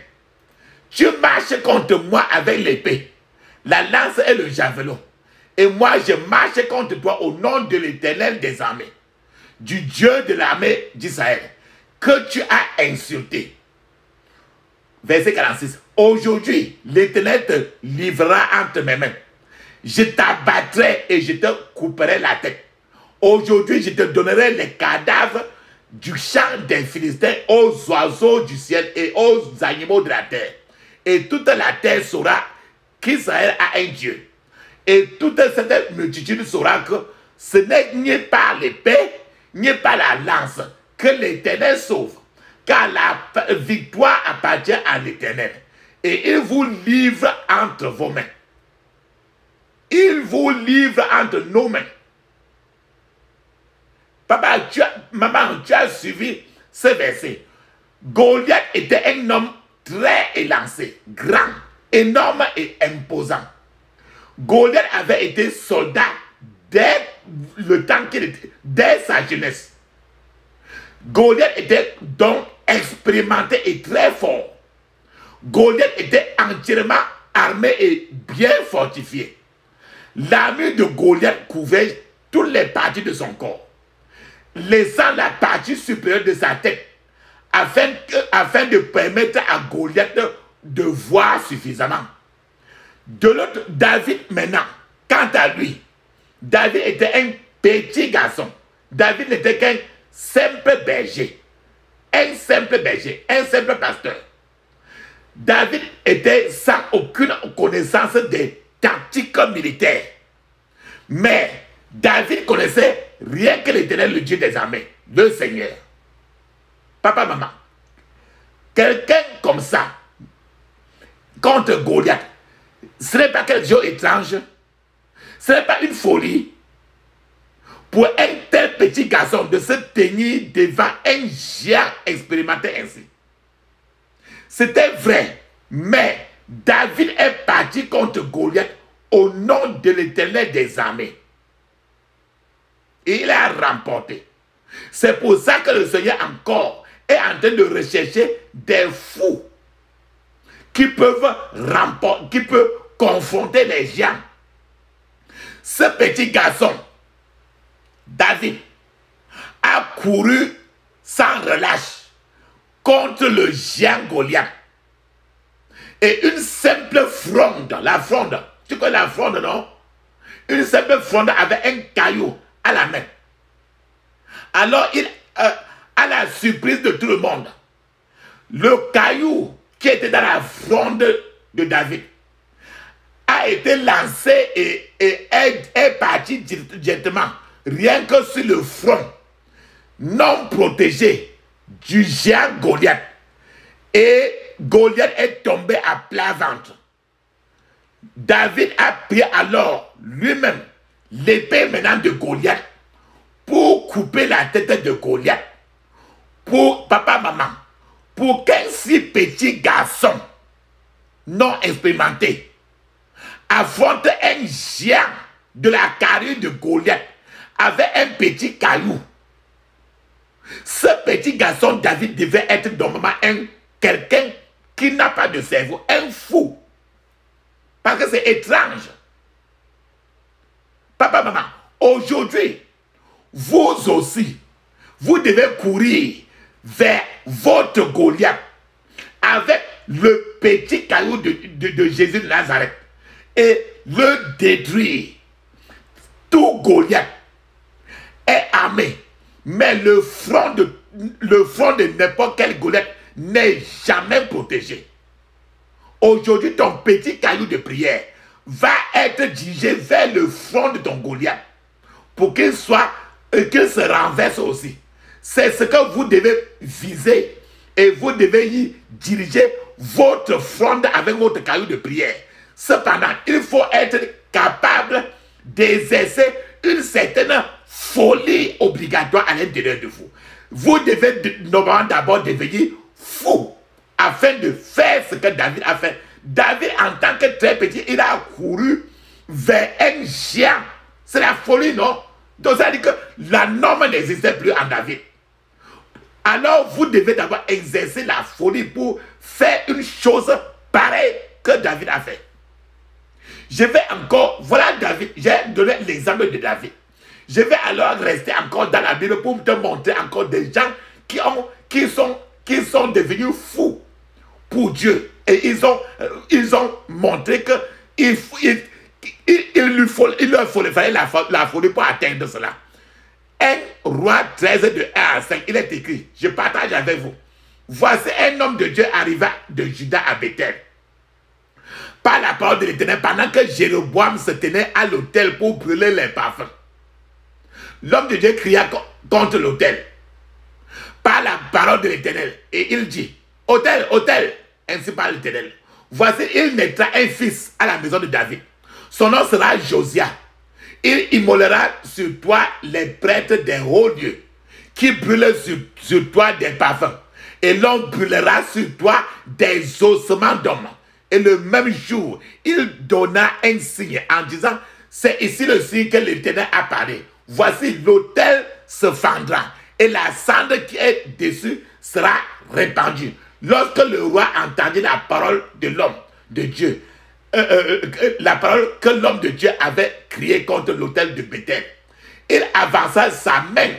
tu marches contre moi avec l'épée, la lance et le javelot. Et moi je marche contre toi au nom de l'Éternel des armées, du Dieu de l'armée d'Israël, que tu as insulté. Verset 46. Aujourd'hui, l'Éternel te livrera entre mes mains. Je t'abattrai et je te couperai la tête. Aujourd'hui, je te donnerai les cadavres du champ des Philistins aux oiseaux du ciel et aux animaux de la terre. Et toute la terre saura qu'Israël a un Dieu. Et toute cette multitude saura que ce n'est ni par l'épée, ni par la lance que l'Éternel sauve. Car la victoire appartient à l'Éternel. Et il vous livre entre vos mains. Il vous livre entre nos mains. Papa, maman, tu as suivi ce verset. Goliath était un homme très élancé, grand, énorme et imposant. Goliath avait été soldat dès le temps qu'il était, dès sa jeunesse. Goliath était donc expérimenté et très fort. Goliath était entièrement armé et bien fortifié. L'armure de Goliath couvrait toutes les parties de son corps, laissant la partie supérieure de sa tête afin de permettre à Goliath de voir suffisamment. De l'autre, David maintenant, quant à lui, David était un petit garçon. David n'était qu'un simple berger, un simple pasteur. David était sans aucune connaissance des tactiques militaires. Mais David connaissait rien que l'Éternel, le Dieu des armées, le Seigneur. Papa, maman, quelqu'un comme ça, contre Goliath, ce n'est pas quelque chose étrange, ce n'est pas une folie pour un tel petit garçon de se tenir devant un géant expérimenté ainsi. C'était vrai, mais David est parti contre Goliath au nom de l'Éternel des armées. Et il a remporté. C'est pour ça que le Seigneur encore est en train de rechercher des fous qui peuvent confronter les géants. Ce petit garçon, David, a couru sans relâche contre le géant Goliath. Et une simple fronde, la fronde, tu connais la fronde, non? Une simple fronde avec un caillou à la main. Alors, à la surprise de tout le monde, le caillou qui était dans la fronde de David a été lancé et est parti directement, rien que sur le front non protégé du géant Goliath. Et Goliath est tombé à plat ventre. David a pris alors lui-même l'épée maintenant de Goliath pour couper la tête de Goliath. Pour papa, maman, pour qu'un si petit garçon non expérimenté affronte un géant de la carrure de Goliath avec un petit caillou, ce petit garçon David devait être normalement quelqu'un qui n'a pas de cerveau, un fou. Parce que c'est étrange. Papa, maman, aujourd'hui, vous aussi, vous devez courir vers votre Goliath avec le petit caillou de Jésus de Nazareth et le détruire. Tout Goliath est armé, mais le front de n'importe quel Goliath n'est jamais protégé. Aujourd'hui, ton petit caillou de prière va être dirigé vers le front de ton Goliath pour qu'il se renverse aussi. C'est ce que vous devez viser et vous devez y diriger votre front avec votre caillou de prière. Cependant, il faut être capable d'exercer une certaine folie obligatoire à l'intérieur de vous. Vous devez normalement d'abord devenir fou afin de faire ce que David a fait. David, en tant que très petit, il a couru vers un géant. C'est la folie, non? Donc ça veut dire que la norme n'existait plus en David. Alors vous devez d'abord exercer la folie pour faire une chose pareille que David a fait. Je vais encore, voilà David, j'ai donné l'exemple de David. Je vais alors rester encore dans la Bible pour te montrer encore des gens qui sont devenus fous pour Dieu. Et ils ont montré qu'il leur fallait la folie pour atteindre cela. 1 Roi 13 de 1 à 5, il est écrit, je partage avec vous. Voici un homme de Dieu arriva de Juda à Bethel. Par la parole de l'Éternel, pendant que Jéroboam se tenait à l'autel pour brûler les parfums. L'homme de Dieu cria contre l'autel. Par la parole de l'Éternel. Et il dit, autel, autel, ainsi parle l'Éternel. Voici, il naîtra un fils à la maison de David. Son nom sera Josia. Il immolera sur toi les prêtres des hauts lieux, qui brûlent sur toi des parfums. Et l'on brûlera sur toi des ossements d'hommes. Et le même jour, il donna un signe en disant, c'est ici le signe que l'Éternel a parlé. Voici, l'autel se fendra et la cendre qui est dessus sera répandue. Lorsque le roi entendit la parole de l'homme de Dieu, la parole que l'homme de Dieu avait criée contre l'autel de Bethel, il avança sa main,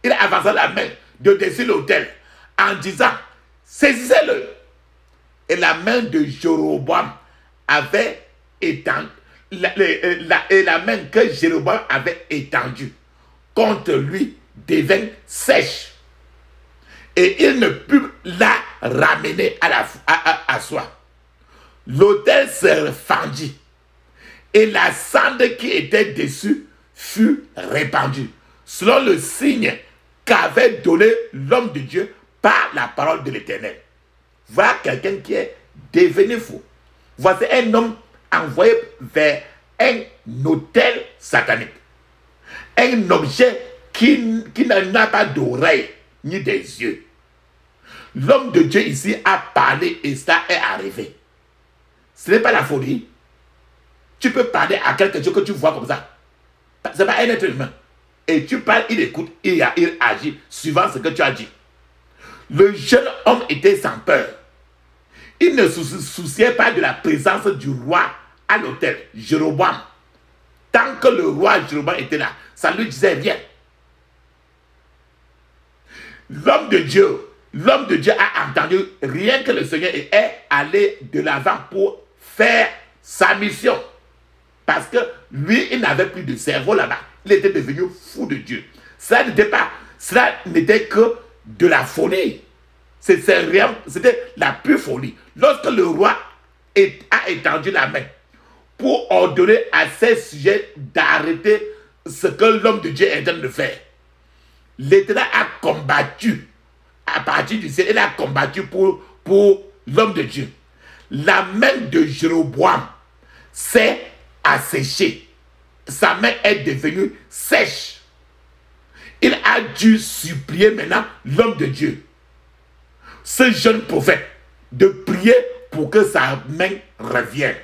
il avança la main de dessus l'autel en disant, saisissez-le. Et la main de Jéroboam avait étendu, et la main que Jéroboam avait étendue contre lui devint sèche. Et il ne put la ramener à soi. L'autel se fendit et la cendre qui était dessus fut répandue, selon le signe qu'avait donné l'homme de Dieu par la parole de l'Éternel. Voilà quelqu'un qui est devenu fou. Voici un homme envoyé vers un autel satanique. Un objet qui n'a pas d'oreille ni des yeux. L'homme de Dieu ici a parlé et ça est arrivé. Ce n'est pas la folie. Tu peux parler à quelque chose que tu vois comme ça. Ce n'est pas un être humain. Et tu parles, il écoute, il agit suivant ce que tu as dit. Le jeune homme était sans peur. Il ne se souciait pas de la présence du roi à l'autel, Jéroboam. Tant que le roi Jéroboam était là, ça lui disait viens. L'homme de Dieu a entendu rien que le Seigneur est allé de l'avant pour faire sa mission. Parce que lui, il n'avait plus de cerveau là-bas. Il était devenu fou de Dieu. Cela n'était que de la folie. C'était la pure folie. Lorsque le roi a étendu la main pour ordonner à ses sujets d'arrêter ce que l'homme de Dieu est en train de faire, l'Éternel a combattu à partir du ciel. Il a combattu pour l'homme de Dieu. La main de Jéroboam s'est asséchée. Sa main est devenue sèche. Il a dû supplier maintenant l'homme de Dieu, ce jeune prophète, de prier pour que sa main revienne.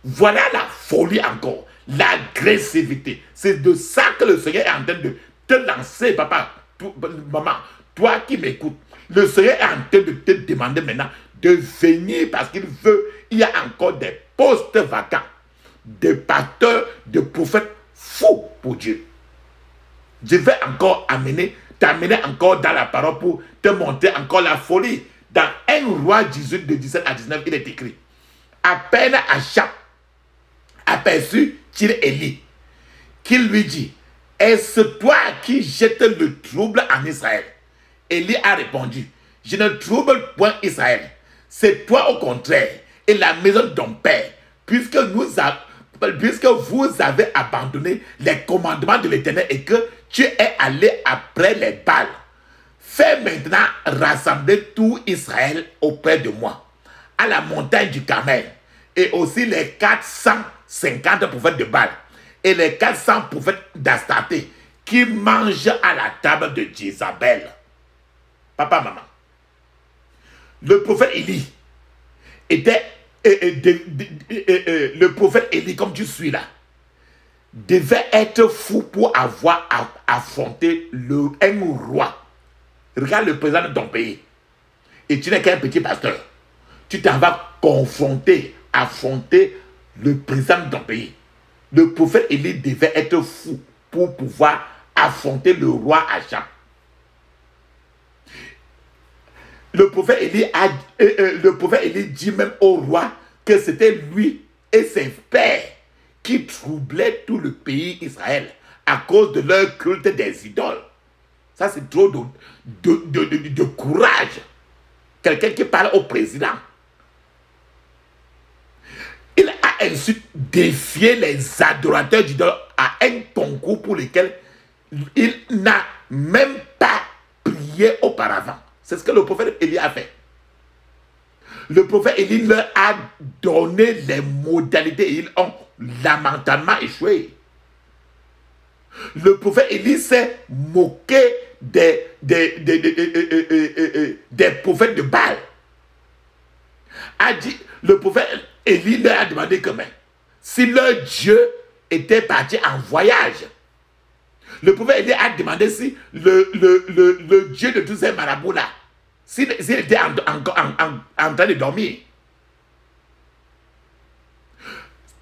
Voilà la folie encore, l'agressivité. C'est de ça que le Seigneur est en train de te lancer, papa, maman, toi qui m'écoutes. Le Seigneur est en train de te demander maintenant de venir parce qu'il veut, il y a encore des postes vacants, des pasteurs, de prophètes fous pour Dieu. Je vais encore t'amener encore dans la parole pour te montrer encore la folie. Dans 1 Roi 18, de 17 à 19, il est écrit: à peine Achab aperçut-il Élie, qu'il lui dit: est-ce toi qui jettes le trouble en Israël? Élie a répondu: je ne trouble point Israël, c'est toi au contraire, et la maison de ton père, puisque vous avez abandonné les commandements de l'Éternel et que tu es allé après les Baals. Fais maintenant rassembler tout Israël auprès de moi, à la montagne du Carmel, et aussi les 450 prophètes de Baal et les 400 prophètes d'Astarté qui mangent à la table de Jézabel. Papa, maman, le prophète Élie était, le prophète Élie, comme tu suis là, devait être fou pour avoir affronté un roi. Regarde le président de ton pays. Et tu n'es qu'un petit pasteur. Tu t'en vas affronter le président de ton pays. Le prophète Élie devait être fou pour pouvoir affronter le roi Achab. Le prophète Élie dit même au roi que c'était lui et ses pères qui troublaient tout le pays Israël à cause de leur culte des idoles. Ça, c'est trop de courage. Quelqu'un qui parle au président. Il a ainsi défié les adorateurs d'idoles à un concours pour lequel il n'a même pas prié auparavant. C'est ce que le prophète Élie a fait. Le prophète Élie leur a donné les modalités et ils ont lamentablement échoué. Le prophète Élie s'est moqué des prophètes de Baal. Le prophète Élie leur a demandé comment, si leur Dieu était parti en voyage. Le prophète Élie a demandé si le Dieu de tous ces marabouts-là, s'il était en train de dormir.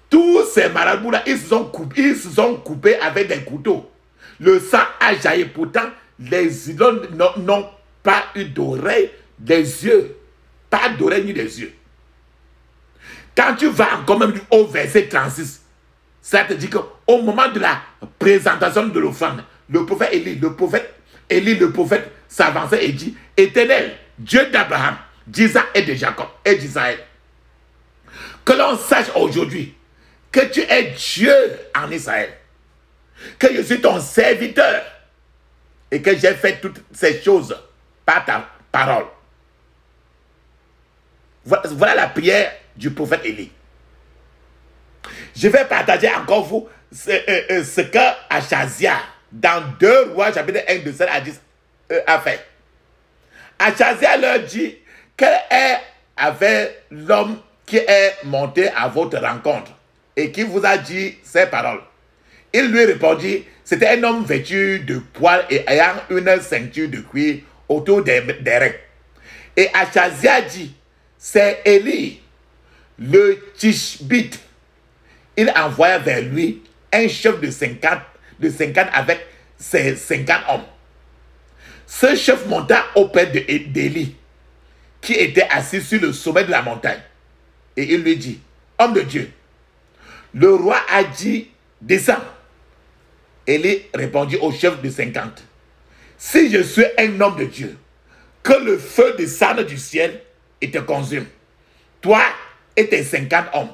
Tous ces marabouts-là, ils se sont coupés avec des couteaux. Le sang a jailli. Pourtant, les idoles n'ont pas eu d'oreilles, des yeux. Pas d'oreilles ni des yeux. Quand tu vas encore même au verset 36, ça te dit qu'au moment de la présentation de l'offrande, le prophète Élie s'avançait et dit: Éternel, Dieu d'Abraham, d'Isaac et de Jacob et d'Israël, que l'on sache aujourd'hui que tu es Dieu en Israël, que je suis ton serviteur et que j'ai fait toutes ces choses par ta parole. Voilà la prière du prophète Élie. Je vais partager encore vous ce que Achazia, dans 2 Rois, chapitre 1, de 7 à 10, a fait. Achazia leur dit: quel est avec l'homme qui est monté à votre rencontre et qui vous a dit ces paroles? Il lui répondit: c'était un homme vêtu de poils et ayant une ceinture de cuir autour des reins. Et Achazia dit: c'est Élie, le Tishbite. Il envoya vers lui un chef de 50 avec ses 50 hommes. Ce chef monta auprès d'Élie, qui était assis sur le sommet de la montagne. Et il lui dit: homme de Dieu, le roi a dit: descends. Élie répondit au chef de 50: si je suis un homme de Dieu, que le feu descende du ciel et te consume, toi et tes 50 hommes.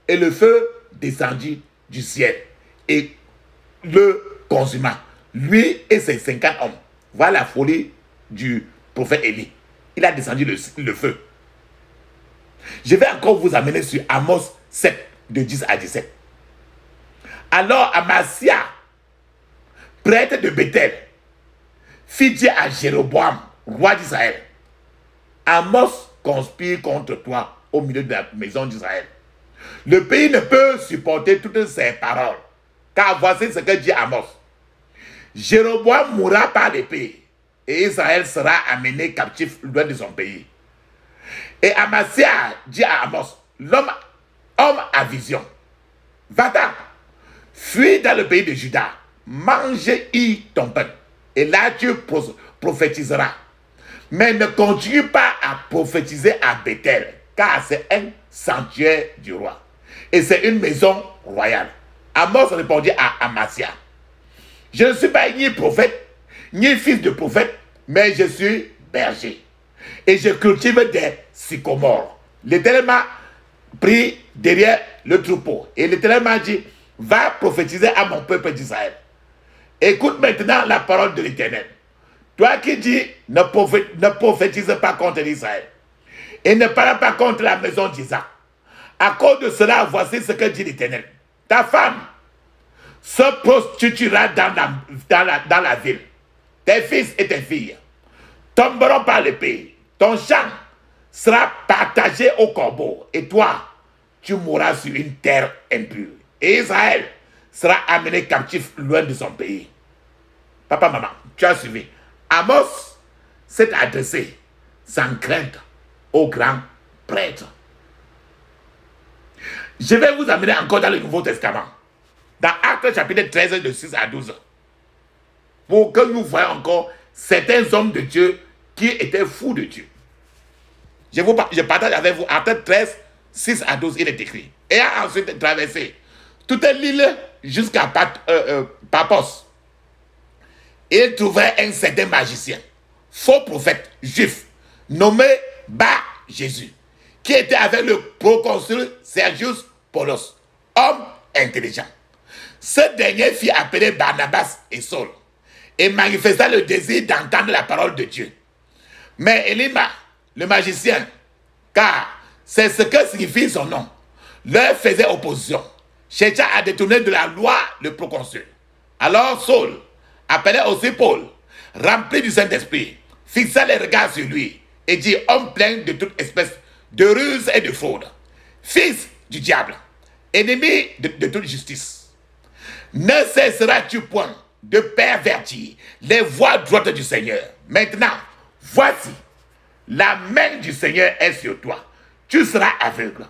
Et le feu descendit du ciel et le consuma, lui et ses 50 hommes. Voilà la folie du prophète Élie. Il a descendu le feu. Je vais encore vous amener sur Amos 7, de 10 à 17. Alors Amasia, prêtre de Bethel, fit dire à Jéroboam, roi d'Israël: Amos conspire contre toi au milieu de la maison d'Israël. Le pays ne peut supporter toutes ces paroles. Car voici ce que dit Amos. Jéroboam mourra par l'épée et Israël sera amené captif loin de son pays. Et Amasia dit à Amos, homme à vision, va-t'en, fuis dans le pays de Juda, mange-y ton pain, et là tu prophétiseras. Mais ne continue pas à prophétiser à Bethel, car c'est un sanctuaire du roi, et c'est une maison royale. Amos répondit à Amasia, je ne suis pas ni prophète, ni fils de prophète, mais je suis berger. Et je cultive des sycomores. L'Éternel m'a pris derrière le troupeau. Et l'Éternel m'a dit, va prophétiser à mon peuple d'Israël. Écoute maintenant la parole de l'Éternel. Toi qui dis, ne prophétise pas contre Israël. Et ne parle pas contre la maison d'Isaac. À cause de cela, voici ce que dit l'Éternel. Ta femme se prostituera dans la ville. Tes fils et tes filles tomberont par l'épée. Ton champ sera partagé au corbeau. Et toi, tu mourras sur une terre impure. Et Israël sera amené captif loin de son pays. Papa, maman, tu as suivi. Amos s'est adressé sans crainte au grand prêtre. Je vais vous amener encore dans le Nouveau Testament. Dans Actes chapitre 13, de 6 à 12. Pour que nous voyons encore certains hommes de Dieu qui étaient fous de Dieu. Je partage avec vous Actes 13, 6 à 12, il est écrit. Et a ensuite traversé toute l'île jusqu'à Paphos. Il trouvait un certain magicien, faux prophète juif, nommé Bar-Jésus, qui était avec le proconsul Sergius Paulos, homme intelligent. Ce dernier fit appeler Barnabas et Saul et manifesta le désir d'entendre la parole de Dieu. Mais Élima, le magicien, car c'est ce que signifie son nom, leur faisait opposition, chercha à détourner de la loi le proconsul. Alors Saul appelait aussi Paul, rempli du Saint-Esprit, fixa les regards sur lui et dit, homme plein de toute espèce de ruse et de fraude, fils du diable, ennemi de toute justice. Ne cesseras-tu point de pervertir les voies droites du Seigneur? Maintenant, voici, la main du Seigneur est sur toi. Tu seras aveugle.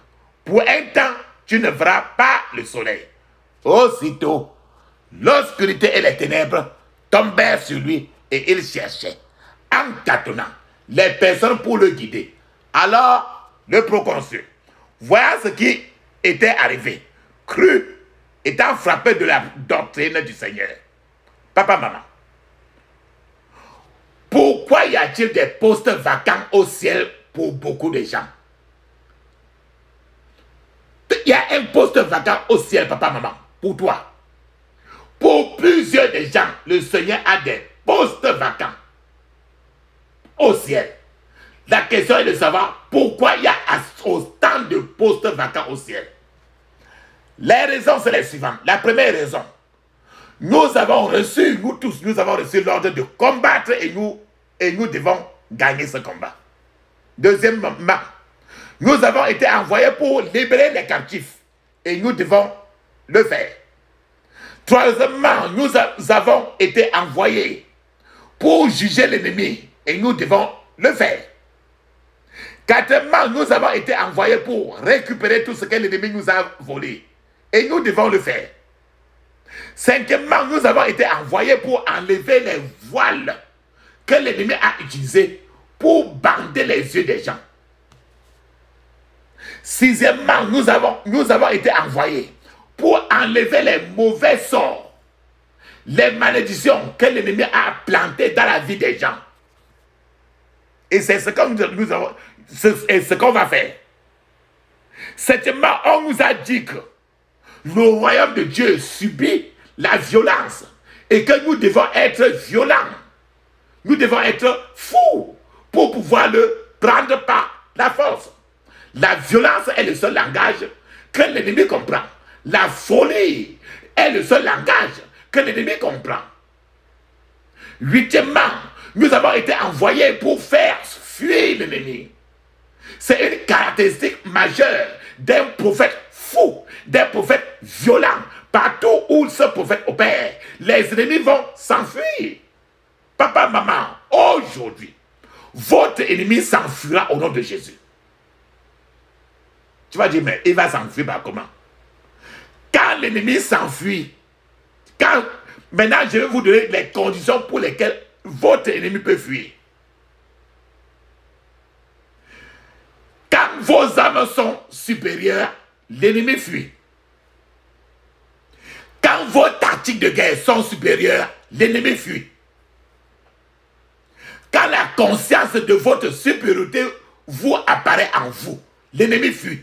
Pour un temps, tu ne verras pas le soleil. Aussitôt, l'obscurité et les ténèbres tombèrent sur lui et il cherchait, en tâtonnant, les personnes pour le guider. Alors, le proconsul, voyant ce qui était arrivé, crut, étant frappé de la doctrine du Seigneur. Papa, maman, pourquoi y a-t-il des postes vacants au ciel pour beaucoup de gens? Il y a un poste vacant au ciel, papa, maman, pour toi. Pour plusieurs des gens, le Seigneur a des postes vacants au ciel. La question est de savoir pourquoi il y a autant de postes vacants au ciel. Les raisons, c'est les suivantes. La première raison, nous avons reçu l'ordre de combattre et nous devons gagner ce combat. Deuxièmement, nous avons été envoyés pour libérer les captifs et nous devons le faire. Troisièmement, nous avons été envoyés pour juger l'ennemi et nous devons le faire. Quatrièmement, nous avons été envoyés pour récupérer tout ce que l'ennemi nous a volé et nous devons le faire. Cinquièmement, nous avons été envoyés pour enlever les voiles que l'ennemi a utilisés pour bander les yeux des gens. Sixièmement, nous avons été envoyés pour enlever les mauvais sorts, les malédictions que l'ennemi a plantées dans la vie des gens. Et c'est ce qu'on va faire. Septièmement, on nous a dit que le royaume de Dieu subit la violence et que nous devons être violents. Nous devons être fous pour pouvoir le prendre par la force. La violence est le seul langage que l'ennemi comprend. La folie est le seul langage que l'ennemi comprend. Huitièmement, nous avons été envoyés pour faire fuir l'ennemi. C'est une caractéristique majeure d'un prophète fou, d'un prophète violent. Partout où ce prophète opère, les ennemis vont s'enfuir. Papa, maman, aujourd'hui, votre ennemi s'enfuira au nom de Jésus. Tu vas dire, mais il va s'enfuir par comment? Quand l'ennemi s'enfuit, maintenant je vais vous donner les conditions pour lesquelles votre ennemi peut fuir. Quand vos armes sont supérieures, l'ennemi fuit. Quand vos tactiques de guerre sont supérieures, l'ennemi fuit. Quand la conscience de votre supériorité vous apparaît en vous, l'ennemi fuit.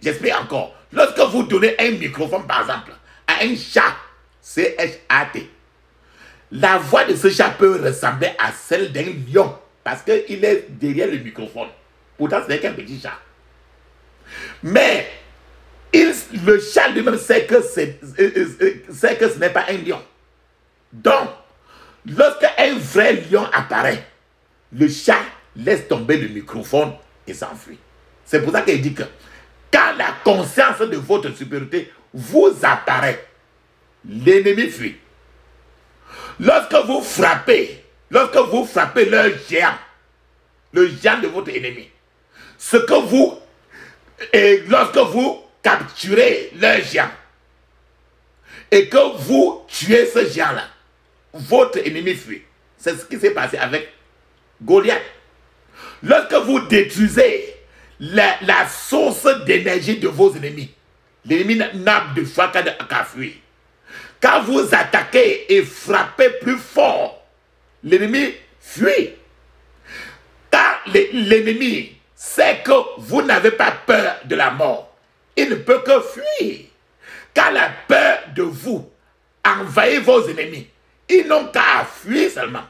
J'explique encore. Lorsque vous donnez un microphone, par exemple, à un chat, C-H-A-T, la voix de ce chat peut ressembler à celle d'un lion parce qu'il est derrière le microphone. Pourtant, ce n'est qu'un petit chat. Mais le chat lui-même sait que ce n'est pas un lion. Donc, lorsque un vrai lion apparaît, le chat laisse tomber le microphone et s'enfuit. C'est pour ça qu'il dit que quand la conscience de votre supériorité vous apparaît, l'ennemi fuit. Lorsque vous frappez leur géant, le géant de votre ennemi, lorsque vous capturez leur géant et que vous tuez ce géant-là, votre ennemi fuit. C'est ce qui s'est passé avec Goliath. Lorsque vous détruisez la source d'énergie de vos ennemis, l'ennemi n'a de foi qu'à fuir. Quand vous attaquez et frappez plus fort, l'ennemi fuit. Quand l'ennemi sait que vous n'avez pas peur de la mort, il ne peut que fuir. Quand la peur de vous envahit vos ennemis, ils n'ont qu'à fuir seulement.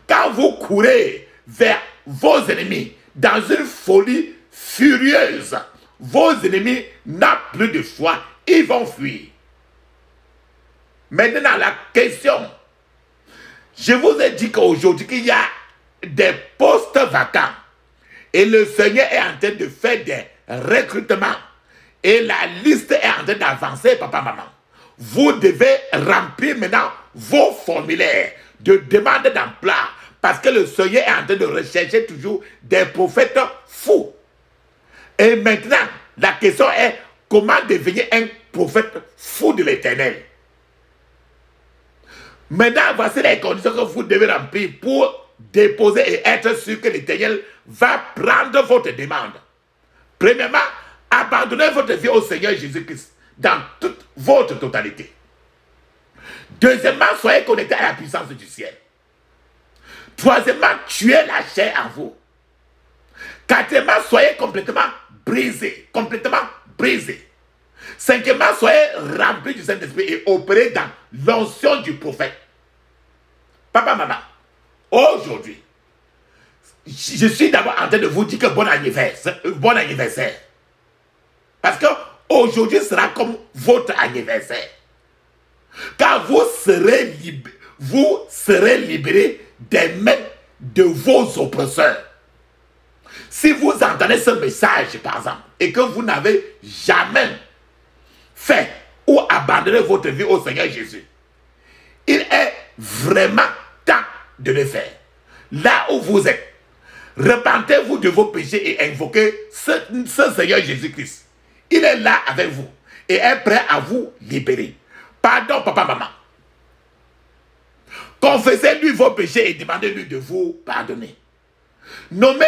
Quand vous courez vers vos ennemis dans une folie furieuse, vos ennemis n'ont plus de foi, ils vont fuir. Maintenant, la question, je vous ai dit qu'aujourd'hui, qu'il y a des postes vacants et le Seigneur est en train de faire des recrutements et la liste est en train d'avancer, papa, maman. Vous devez remplir maintenant vos formulaires de demande d'emploi parce que le Seigneur est en train de rechercher toujours des prophètes fous. Et maintenant, la question est comment devenir un prophète fou de l'Éternel. Maintenant, voici les conditions que vous devez remplir pour déposer et être sûr que l'Éternel va prendre votre demande. Premièrement, abandonnez votre vie au Seigneur Jésus-Christ dans toute votre totalité. Deuxièmement, soyez connectés à la puissance du ciel. Troisièmement, tuez la chair en vous. Quatrièmement, soyez complètement brisés. Complètement brisés. Cinquièmement, soyez remplis du Saint-Esprit et opérez dans l'onction du prophète. Papa, maman, aujourd'hui, je suis d'abord en train de vous dire que bon anniversaire. Bon anniversaire. Parce que aujourd'hui sera comme votre anniversaire. Car vous serez libérés des mains de vos oppresseurs. Si vous entendez ce message, par exemple, et que vous n'avez jamais fait ou abandonné votre vie au Seigneur Jésus, il est vraiment temps de le faire. Là où vous êtes, repentez-vous de vos péchés et invoquez ce Seigneur Jésus-Christ. Il est là avec vous et est prêt à vous libérer. Pardon, papa, maman. Confessez-lui vos péchés et demandez-lui de vous pardonner. Nommez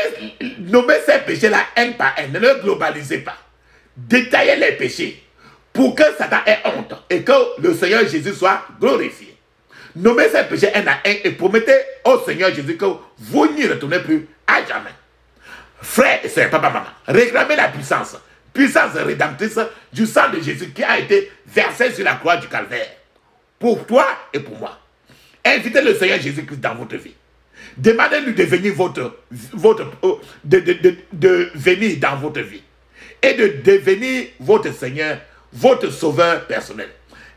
ces péchés-là un par un. Ne les globalisez pas. Détaillez les péchés pour que Satan ait honte et que le Seigneur Jésus soit glorifié. Nommez ces péchés un à un et promettez au Seigneur Jésus que vous n'y retournez plus à jamais. Frères et sœurs, papa, maman, réclamez la puissance rédemptrice du sang de Jésus qui a été versé sur la croix du Calvaire. Pour toi et pour moi. Invitez le Seigneur Jésus-Christ dans votre vie. Demandez-lui de venir de venir dans votre vie. Et de devenir votre Seigneur, votre sauveur personnel.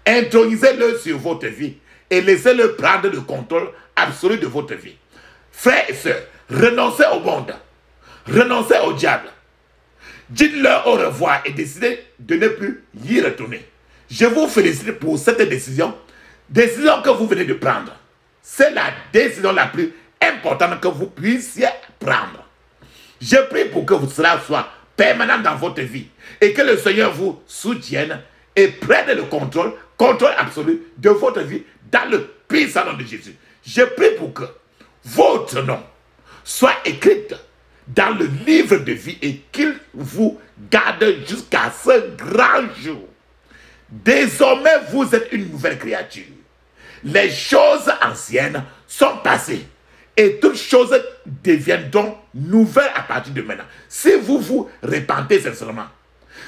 Intronisez-le sur votre vie et laissez-le prendre le contrôle absolu de votre vie. Frères et sœurs, renoncez au monde. renoncez au diable. Dites-leur au revoir et décidez de ne plus y retourner. Je vous félicite pour cette décision que vous venez de prendre. C'est la décision la plus importante que vous puissiez prendre. Je prie pour que cela soit permanent dans votre vie et que le Seigneur vous soutienne et prenne le contrôle absolu de votre vie dans le puissant nom de Jésus. Je prie pour que votre nom soit écrit dans le livre de vie et qu'il vous garde jusqu'à ce grand jour. Désormais, vous êtes une nouvelle créature. Les choses anciennes sont passées et toutes choses deviennent donc nouvelles à partir de maintenant. Si vous vous repentez sincèrement,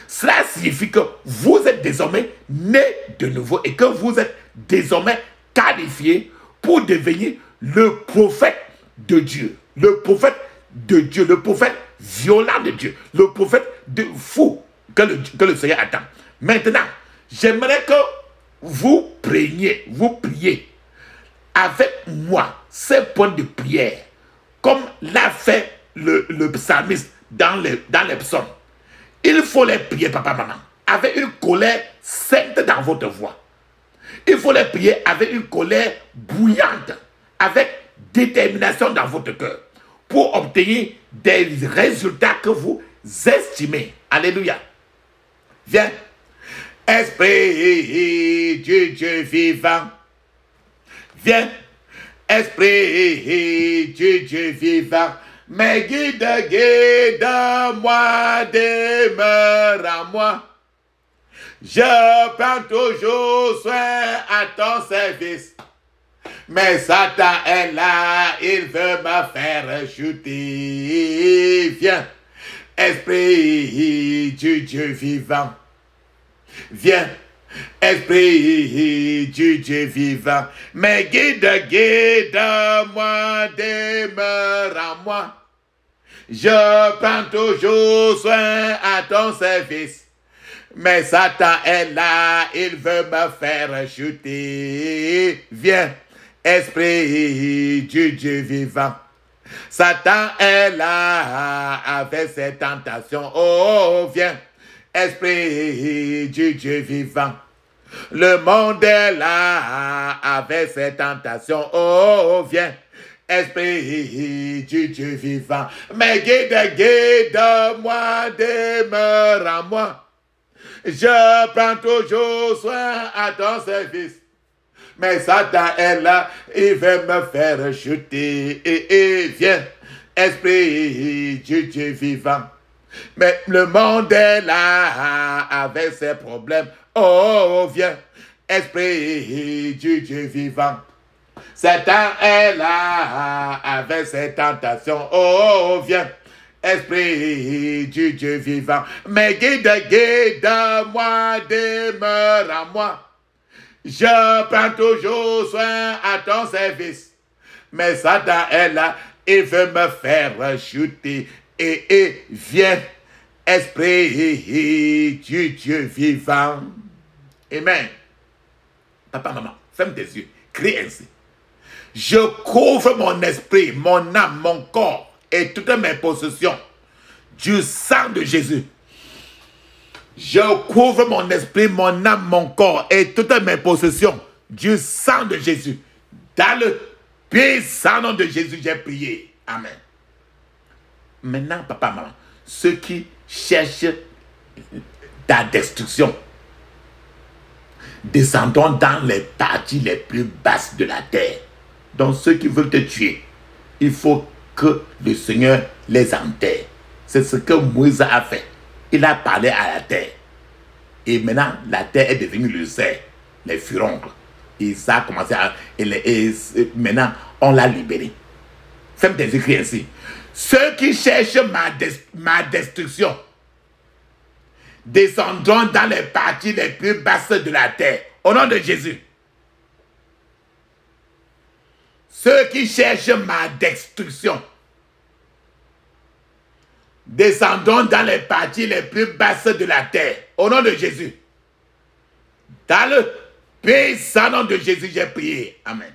cela signifie que vous êtes désormais né de nouveau et que vous êtes désormais qualifié pour devenir le prophète de Dieu. Le prophète de Dieu, le prophète violent de Dieu, le prophète de fou que le Seigneur attend. Maintenant, j'aimerais que vous priez avec moi ces points de prière, comme l'a fait le psalmiste dans les psaumes. Il faut les prier, papa, maman, avec une colère sainte dans votre voix. Il faut les prier avec une colère bouillante, avec détermination dans votre cœur, pour obtenir des résultats que vous estimez. Alléluia. Viens. Esprit du Dieu vivant. Viens. Esprit du Dieu vivant. Mais guide-moi, demeure en moi. Je prends toujours soin à ton service. Mais Satan est là, il veut me faire chuter. Viens, Esprit du Dieu vivant. Viens, Esprit du Dieu vivant. Mais guide-moi, demeure en moi. Je prends toujours soin à ton service. Mais Satan est là, il veut me faire chuter. Viens, Esprit du Dieu vivant. Satan est là avec ses tentations. Oh, viens, Esprit du Dieu vivant. Le monde est là avec ses tentations. Oh, viens, Esprit du Dieu vivant. Mais guide-moi, demeure en moi. Je prends toujours soin à ton service. Mais Satan est là, il veut me faire chuter. Et viens, Esprit du Dieu vivant. Mais le monde est là avec ses problèmes. Oh, viens, Esprit du Dieu vivant. Satan est là avec ses tentations. Oh, viens, Esprit du Dieu vivant. Mais guide-moi, demeure en moi. Je prends toujours soin à ton service. Mais Satan est là, il veut me faire chuter. Et viens, Esprit du Dieu vivant. Amen. Papa, maman, ferme tes yeux, crie ainsi. Je couvre mon esprit, mon âme, mon corps et toutes mes possessions du sang de Jésus. Je couvre mon esprit, mon âme, mon corps et toutes mes possessions du sang de Jésus. Dans le puissant nom de Jésus, j'ai prié. Amen. Maintenant, papa, maman, ceux qui cherchent ta destruction, descendons dans les parties les plus basses de la terre. Donc ceux qui veulent te tuer, il faut que le Seigneur les enterre. C'est ce que Moïse a fait. Il a parlé à la terre. Et maintenant, la terre est devenue le cerf, les furoncles. Et ça a commencé à... Et maintenant, on l'a libéré. Fais-moi des écrits ainsi. Ceux qui cherchent ma destruction descendront dans les parties les plus basses de la terre. Au nom de Jésus. Ceux qui cherchent ma destruction descendons dans les parties les plus basses de la terre. Au nom de Jésus. Dans le puissant nom de Jésus, j'ai prié. Amen.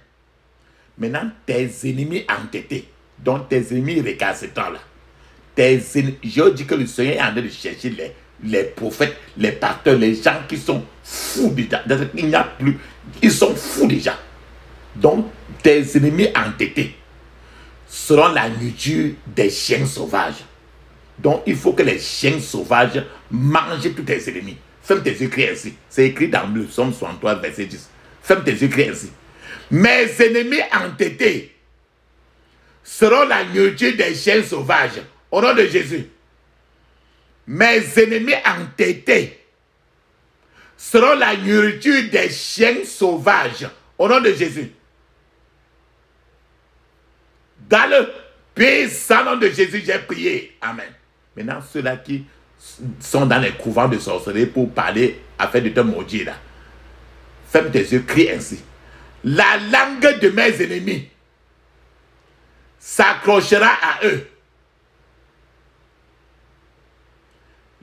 Maintenant, tes ennemis entêtés, dont tes ennemis récalcitrants là, Je dis que le Seigneur est en train de chercher les prophètes, les pasteurs, les gens qui sont fous déjà. Il n'y a plus. Ils sont fous déjà. Donc, tes ennemis entêtés seront la nourriture des chiens sauvages. Donc, il faut que les chiens sauvages mangent tous tes ennemis. Ferme tes yeux, écrit ainsi. C'est écrit dans le Psaume 63, verset 10. Ferme tes yeux, écrit ainsi. Mes ennemis entêtés seront la nourriture des chiens sauvages. Au nom de Jésus. Mes ennemis entêtés seront la nourriture des chiens sauvages. Au nom de Jésus. Dans le puissant nom de Jésus, j'ai prié. Amen. Maintenant, ceux-là qui sont dans les couvents de sorcellerie pour parler afin de te maudire, là. Ferme tes yeux, crie ainsi. La langue de mes ennemis s'accrochera à eux.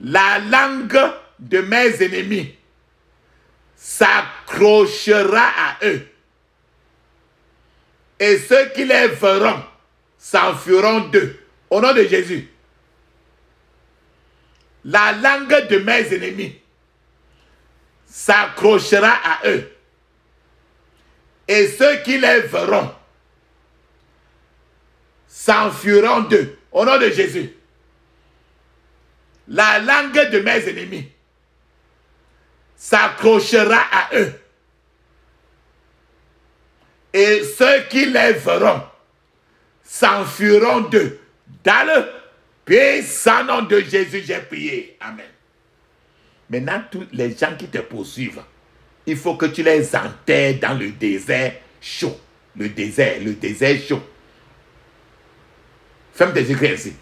La langue de mes ennemis s'accrochera à eux. Et ceux qui les verront s'enfuiront d'eux. Au nom de Jésus. La langue de mes ennemis s'accrochera à eux. Et ceux qui les verront s'enfuiront d'eux. Au nom de Jésus. La langue de mes ennemis s'accrochera à eux. Et ceux qui les verront s'enfuiront d'eux. Dans le puissant nom de Jésus, j'ai prié. Amen. Maintenant, tous les gens qui te poursuivent, il faut que tu les enterres dans le désert chaud. Le désert chaud. Ferme tes yeux ainsi.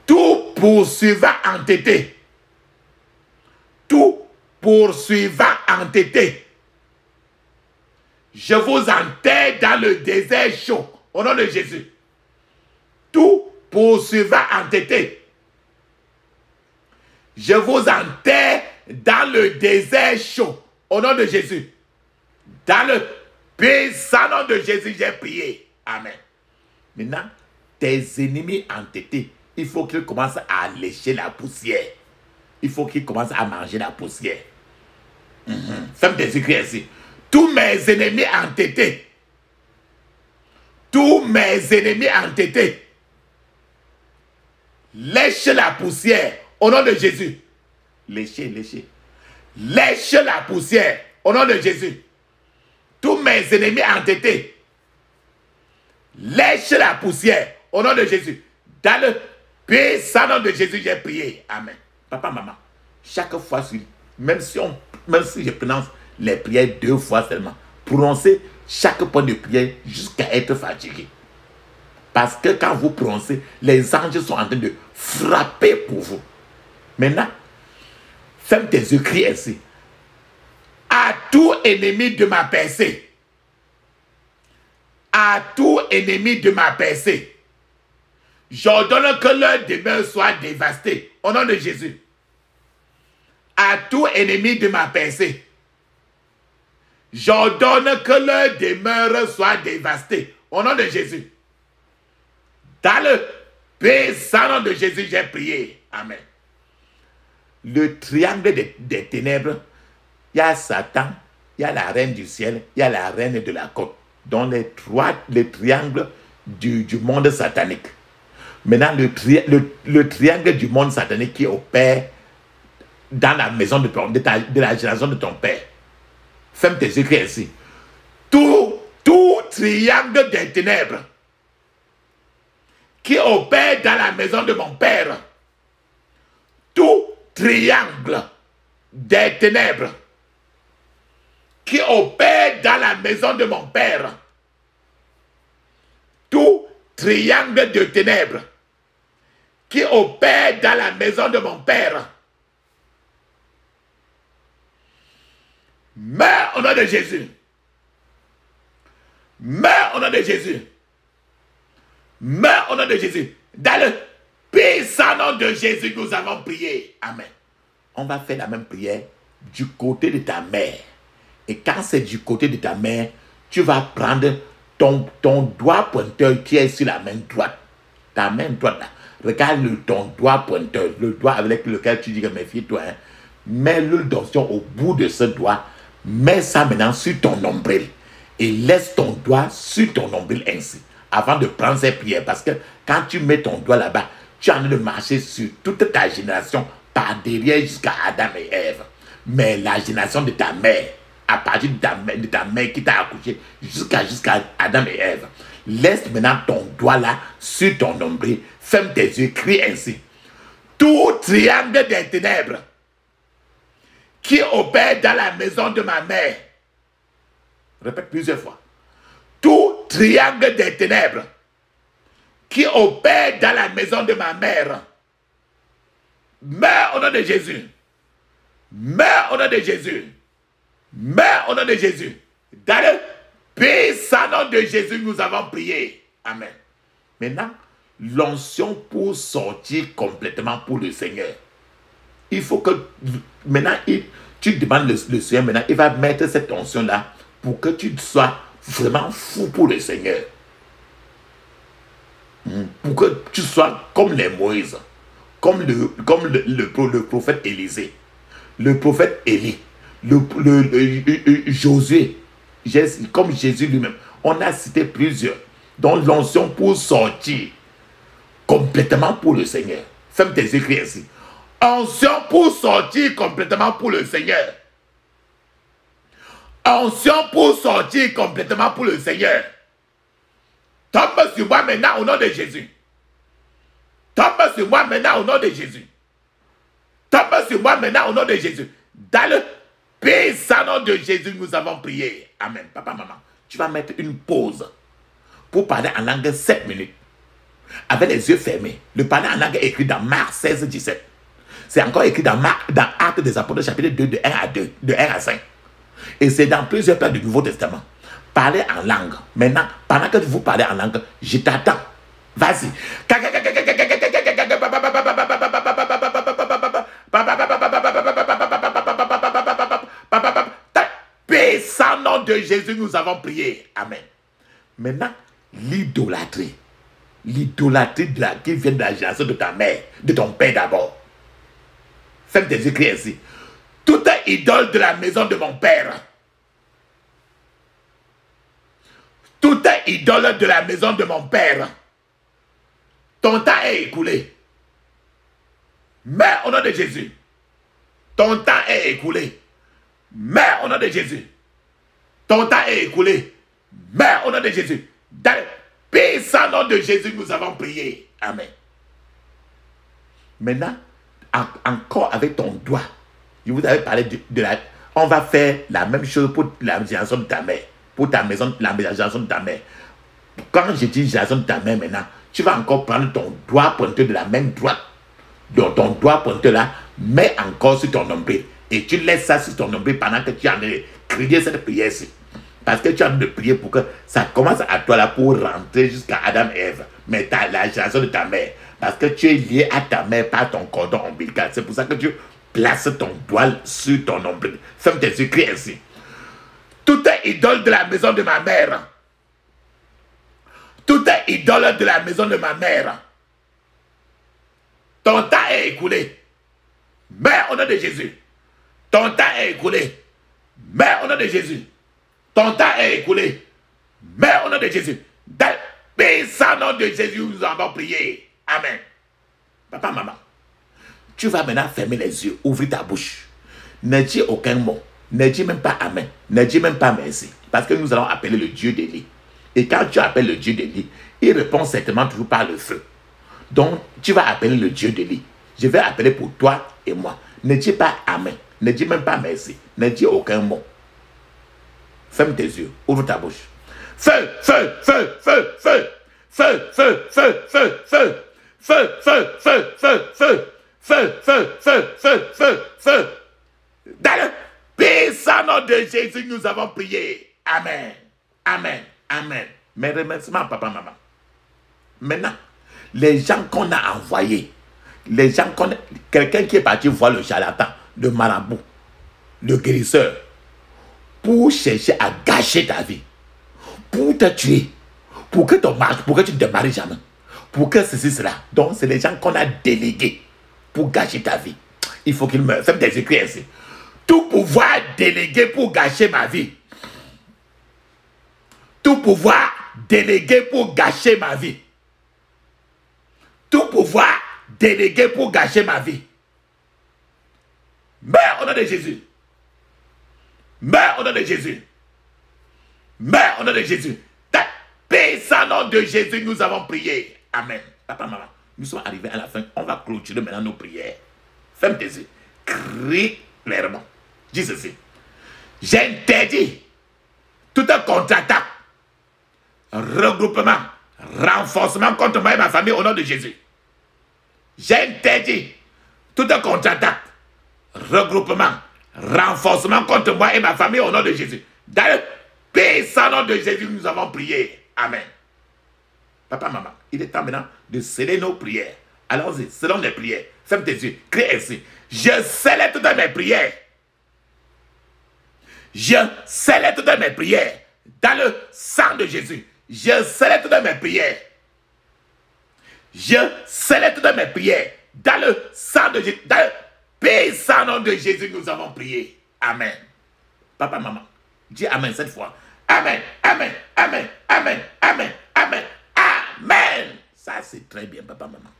Tout poursuivant entêté. Tout poursuivant entêté. Je vous enterre dans le désert chaud. Au nom de Jésus. Tout poursuivant entêté. Je vous enterre dans le désert chaud. Au nom de Jésus. Dans le puissant nom de Jésus, j'ai prié. Amen. Maintenant, tes ennemis entêtés, il faut qu'ils commencent à lécher la poussière. Il faut qu'ils commencent à manger la poussière. Ferme tes yeux ainsi. Tous mes ennemis entêtés. Tous mes ennemis entêtés. Lèche la poussière. Au nom de Jésus. Léchez. Lèche la poussière. Au nom de Jésus. Tous mes ennemis entêtés. Lèche la poussière. Au nom de Jésus. Dans le puissant nom de Jésus, j'ai prié. Amen. Papa, maman, chaque fois, même si je prononce les prières 2 fois seulement, prononcez chaque point de prière jusqu'à être fatigué. Parce que quand vous prononcez, les anges sont en train de frapper pour vous. Maintenant, ferme tes yeux, crie ainsi. À tout ennemi de ma percée. À tout ennemi de ma percée. J'ordonne que leur demeure soit dévastée. Au nom de Jésus. À tout ennemi de ma percée. J'ordonne que leur demeure soit dévastée. Au nom de Jésus. Dans le puissant nom de Jésus, j'ai prié. Amen. Le triangle des ténèbres, il y a Satan, il y a la reine du ciel, il y a la reine de la côte. Donc les triangles du monde satanique. Maintenant, le triangle du monde satanique qui opère dans la maison de la génération de ton père. Ferme tes yeux ainsi. Tout triangle des ténèbres qui opère dans la maison de mon père. Tout triangle des ténèbres qui opère dans la maison de mon père. Tout triangle de ténèbres qui opère dans la maison de mon père. Meurs au nom de Jésus. Meurs au nom de Jésus. Meurs au nom de Jésus. Dans le puissant nom de Jésus, nous avons prié. Amen. On va faire la même prière du côté de ta mère. Et quand c'est du côté de ta mère, tu vas prendre ton doigt pointeur qui est sur la main droite. Ta main droite là. regarde ton doigt pointeur, le doigt avec lequel tu dis que méfie-toi, hein. Mets l'huile d'onction au bout de ce doigt, mets ça maintenant sur ton nombril et laisse ton doigt sur ton nombril ainsi, avant de prendre ces prières, parce que quand tu mets ton doigt là-bas, tu es en train de marcher sur toute ta génération, par derrière jusqu'à Adam et Ève, mais la génération de ta mère, à partir de ta mère qui t'a accouché, jusqu'à Adam et Ève. Laisse maintenant ton doigt là sur ton nombril, ferme tes yeux, crie ainsi. Tout triangle des ténèbres qui opère dans la maison de ma mère. Répète plusieurs fois. Tout triangle des ténèbres qui opère dans la maison de ma mère. Meurs au nom de Jésus. Meurs au nom de Jésus. Meurs au nom de Jésus. Dans le puissant nom de Jésus, nous avons prié. Amen. Maintenant, l'onction pour sortir complètement pour le Seigneur. Il faut que, maintenant, tu demandes le Seigneur, maintenant, il va mettre cette onction-là pour que tu sois vraiment fou pour le Seigneur. Pour que tu sois comme les Moïse, comme le prophète Élisée, le prophète Élie, Josué, comme Jésus lui-même. On a cité plusieurs, dont l'onction pour sortir complètement pour le Seigneur. Ferme tes yeux, crie ainsi. Onction pour sortir complètement pour le Seigneur. Onction pour sortir complètement pour le Seigneur. Tombe sur moi maintenant au nom de Jésus. Tombe sur moi maintenant au nom de Jésus. Tombe sur moi maintenant au nom de Jésus. Dans le puissant nom de Jésus, nous avons prié. Amen. Papa, maman, tu vas mettre une pause pour parler en langue 7 minutes. Avec les yeux fermés. Le parler en langue est écrit dans Marc 16, 17. C'est encore écrit dans Actes des Apôtres, chapitre 2, de 1 à 2, de 1 à 5. Et c'est dans plusieurs pages du Nouveau Testament. Parlez en langue. Maintenant, pendant que vous parlez en langue, je t'attends. Vas-y. Puissant nom de Jésus, nous avons prié. Amen. Maintenant, l'idolâtrie. L'idolâtrie qui vient de la génération de ta mère, de ton père d'abord. Faites des écrits ainsi. Toute idole de la maison de mon père. Toute idole de la maison de mon père. Ton temps est écoulé. Meurs au nom de Jésus. Ton temps est écoulé. Meurs au nom de Jésus. Ton temps est écoulé. Meurs au nom de Jésus. Dans le puissant nom de Jésus, nous avons prié. Amen. Maintenant, encore avec ton doigt, je vous avais parlé de la... On va faire la même chose pour la génération de ta mère. Pour ta maison, la génération de ta mère. Quand je dis génération de ta mère maintenant, tu vas encore prendre ton doigt pointeur de la main droite. Donc ton doigt pointeur là, mets encore sur ton nombril. Et tu laisses ça sur ton nombril pendant que tu es en train de crier cette prière-ci. Parce que tu as envie de prier pour que ça commence à toi là pour rentrer jusqu'à Adam et Ève. Mais la génération de ta mère. Parce que tu es lié à ta mère par ton cordon ombilical. C'est pour ça que tu places ton doigt sur ton nombril. Ferme tes yeux, crie ainsi. Toute idole de la maison de ma mère. Toute idole de la maison de ma mère. Ton temps est écoulé. Meurs au nom de Jésus. Ton temps est écoulé. Meurs au nom de Jésus. Ton temps est écoulé. Meurs au nom de Jésus. Dans le puissant nom de Jésus, nous avons prié. Amen. Papa, maman, tu vas maintenant fermer les yeux, ouvrir ta bouche. Ne dis aucun mot. Ne dis même pas Amen. Ne dis même pas merci. Parce que nous allons appeler le Dieu d'Élie. Et quand tu appelles le Dieu d'Élie, il répond certainement toujours par le feu. Donc, tu vas appeler le Dieu d'Élie. Je vais appeler pour toi et moi. Ne dis pas Amen. Ne dis même pas merci. Ne dis aucun mot. Ferme tes yeux. Ouvre ta bouche. Feu, feu, feu, feu, feu. Feu, feu, feu, feu, feu. Feu, feu, feu, feu, feu. Feu, feu, feu, feu, feu, feu. Dans le puissant nom de Jésus, nous avons prié. Amen. Amen. Amen. Mes remerciements, papa, maman. Maintenant, les gens qu'on a envoyés, les gens qu'on a... Quelqu'un qui est parti voir le charlatan, le marabout, le guérisseur, pour chercher à gâcher ta vie, pour te tuer, pour que tu ne te maries jamais, pour que ceci, cela. Donc, c'est les gens qu'on a délégués pour gâcher ta vie. Il faut qu'ils meurent. C'est des écrits ainsi. Tout pouvoir délégué pour gâcher ma vie. Tout pouvoir délégué pour gâcher ma vie. Tout pouvoir délégué pour gâcher ma vie. Meurs au nom de Jésus. Meurs au nom de Jésus. Meurs au nom de Jésus. Puissant nom de Jésus, nous avons prié. Amen. Papa, maman, nous sommes arrivés à la fin. On va clôturer maintenant nos prières. Ferme tes yeux. Crie clairement. Dis ceci. J'interdis tout un contre-attaque, regroupement, renforcement contre moi et ma famille au nom de Jésus. J'interdis tout un contre-attaque, regroupement, renforcement contre moi et ma famille au nom de Jésus. Dans le puissant nom de Jésus, nous avons prié. Amen. Papa, maman, il est temps maintenant de sceller nos prières. Allons-y, selon les prières. Ferme tes yeux, crie ainsi. Je scelle toutes mes prières. Je scelle toutes mes prières dans le sang de Jésus. Je scelle toutes mes prières. Je scelle toutes mes prières dans le sang de Jésus. Dans le puissant nom de Jésus, nous avons prié. Amen. Papa, maman, dis Amen cette fois. Amen, Amen, Amen, Amen, Amen, Amen, Amen. Ça, c'est très bien, papa, maman.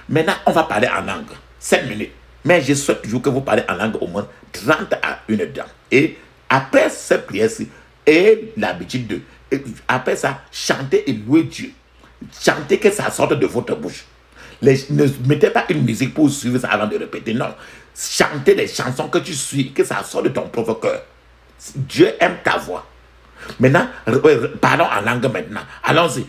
Maintenant, on va parler en langue. 5 minutes. Mais je souhaite toujours que vous parlez en langue au moins 30 à 1 heure. Et après cette prière-ci, et l'habitude de... Après ça, chantez et louez Dieu. Chantez que ça sorte de votre bouche. Ne mettez pas une musique pour suivre ça avant de répéter. Non. Chantez les chansons que tu suis, que ça sorte de ton propre cœur. Dieu aime ta voix. Maintenant, parlons en langue maintenant. Allons-y.